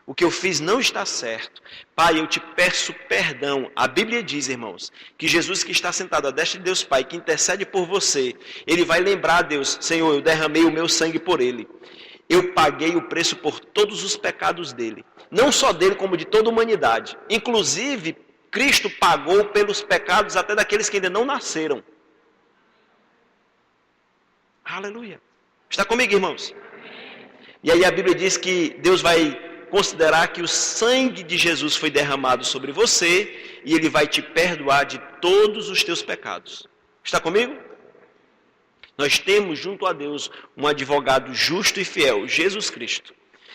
O que eu fiz não está certo. Pai, eu te peço perdão. A Bíblia diz, irmãos, que Jesus que está sentado à destra de Deus Pai, que intercede por você, Ele vai lembrar a Deus, Senhor, eu derramei o meu sangue por Ele. Eu paguei o preço por todos os pecados dele. Não só dele, como de toda a humanidade. Inclusive, Cristo pagou pelos pecados até daqueles que ainda não nasceram. Aleluia. Está comigo, irmãos? E aí a Bíblia diz que Deus vai considerar que o sangue de Jesus foi derramado sobre você e Ele vai te perdoar de todos os teus pecados. Está comigo? Nós temos junto a Deus um advogado justo e fiel, Jesus Cristo.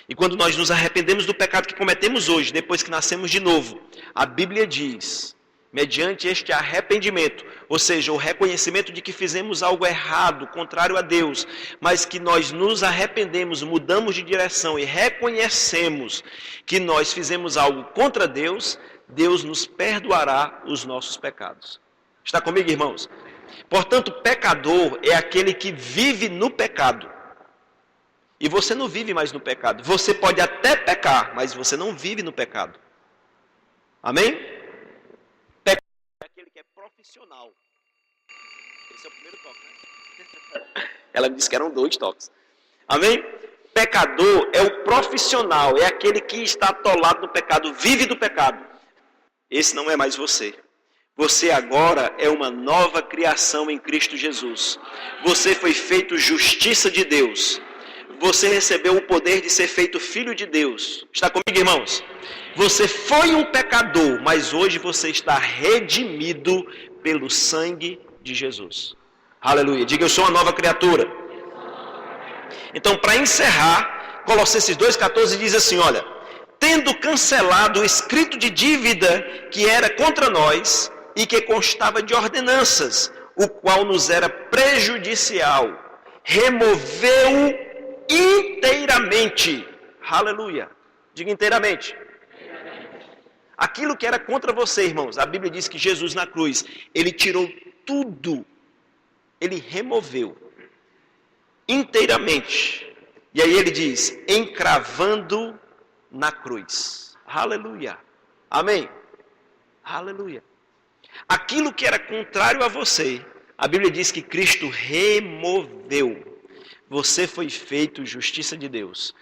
E quando nós nos arrependemos do pecado que cometemos hoje, depois que nascemos de novo, a Bíblia diz, mediante este arrependimento, ou seja, o reconhecimento de que fizemos algo errado, contrário a Deus, mas que nós nos arrependemos, mudamos de direção e reconhecemos que nós fizemos algo contra Deus, Deus nos perdoará os nossos pecados. Está comigo, irmãos? Portanto, pecador é aquele que vive no pecado. E você não vive mais no pecado. Você pode até pecar, mas você não vive no pecado. Amém? Pecador é aquele que é profissional. Esse é o primeiro toque, né? Ela me disse que eram 2 toques. Amém? Pecador é o profissional, é aquele que está atolado no pecado, vive do pecado. Esse não é mais você. Você agora é uma nova criação em Cristo Jesus. Você foi feito justiça de Deus. Você recebeu o poder de ser feito filho de Deus. Está comigo, irmãos? Você foi um pecador, mas hoje você está redimido pelo sangue de Jesus. Aleluia. Diga, eu sou uma nova criatura. Então, para encerrar, Colossenses 2,14 diz assim, olha, tendo cancelado o escrito de dívida que era contra nós e que constava de ordenanças, o qual nos era prejudicial, removeu inteiramente. Aleluia. Diga inteiramente. Aquilo que era contra você, irmãos, a Bíblia diz que Jesus na cruz, Ele tirou tudo. Ele removeu inteiramente. E aí Ele diz, encravando na cruz. Aleluia. Amém. Aleluia. Aquilo que era contrário a você, a Bíblia diz que Cristo removeu. Você foi feito justiça de Deus.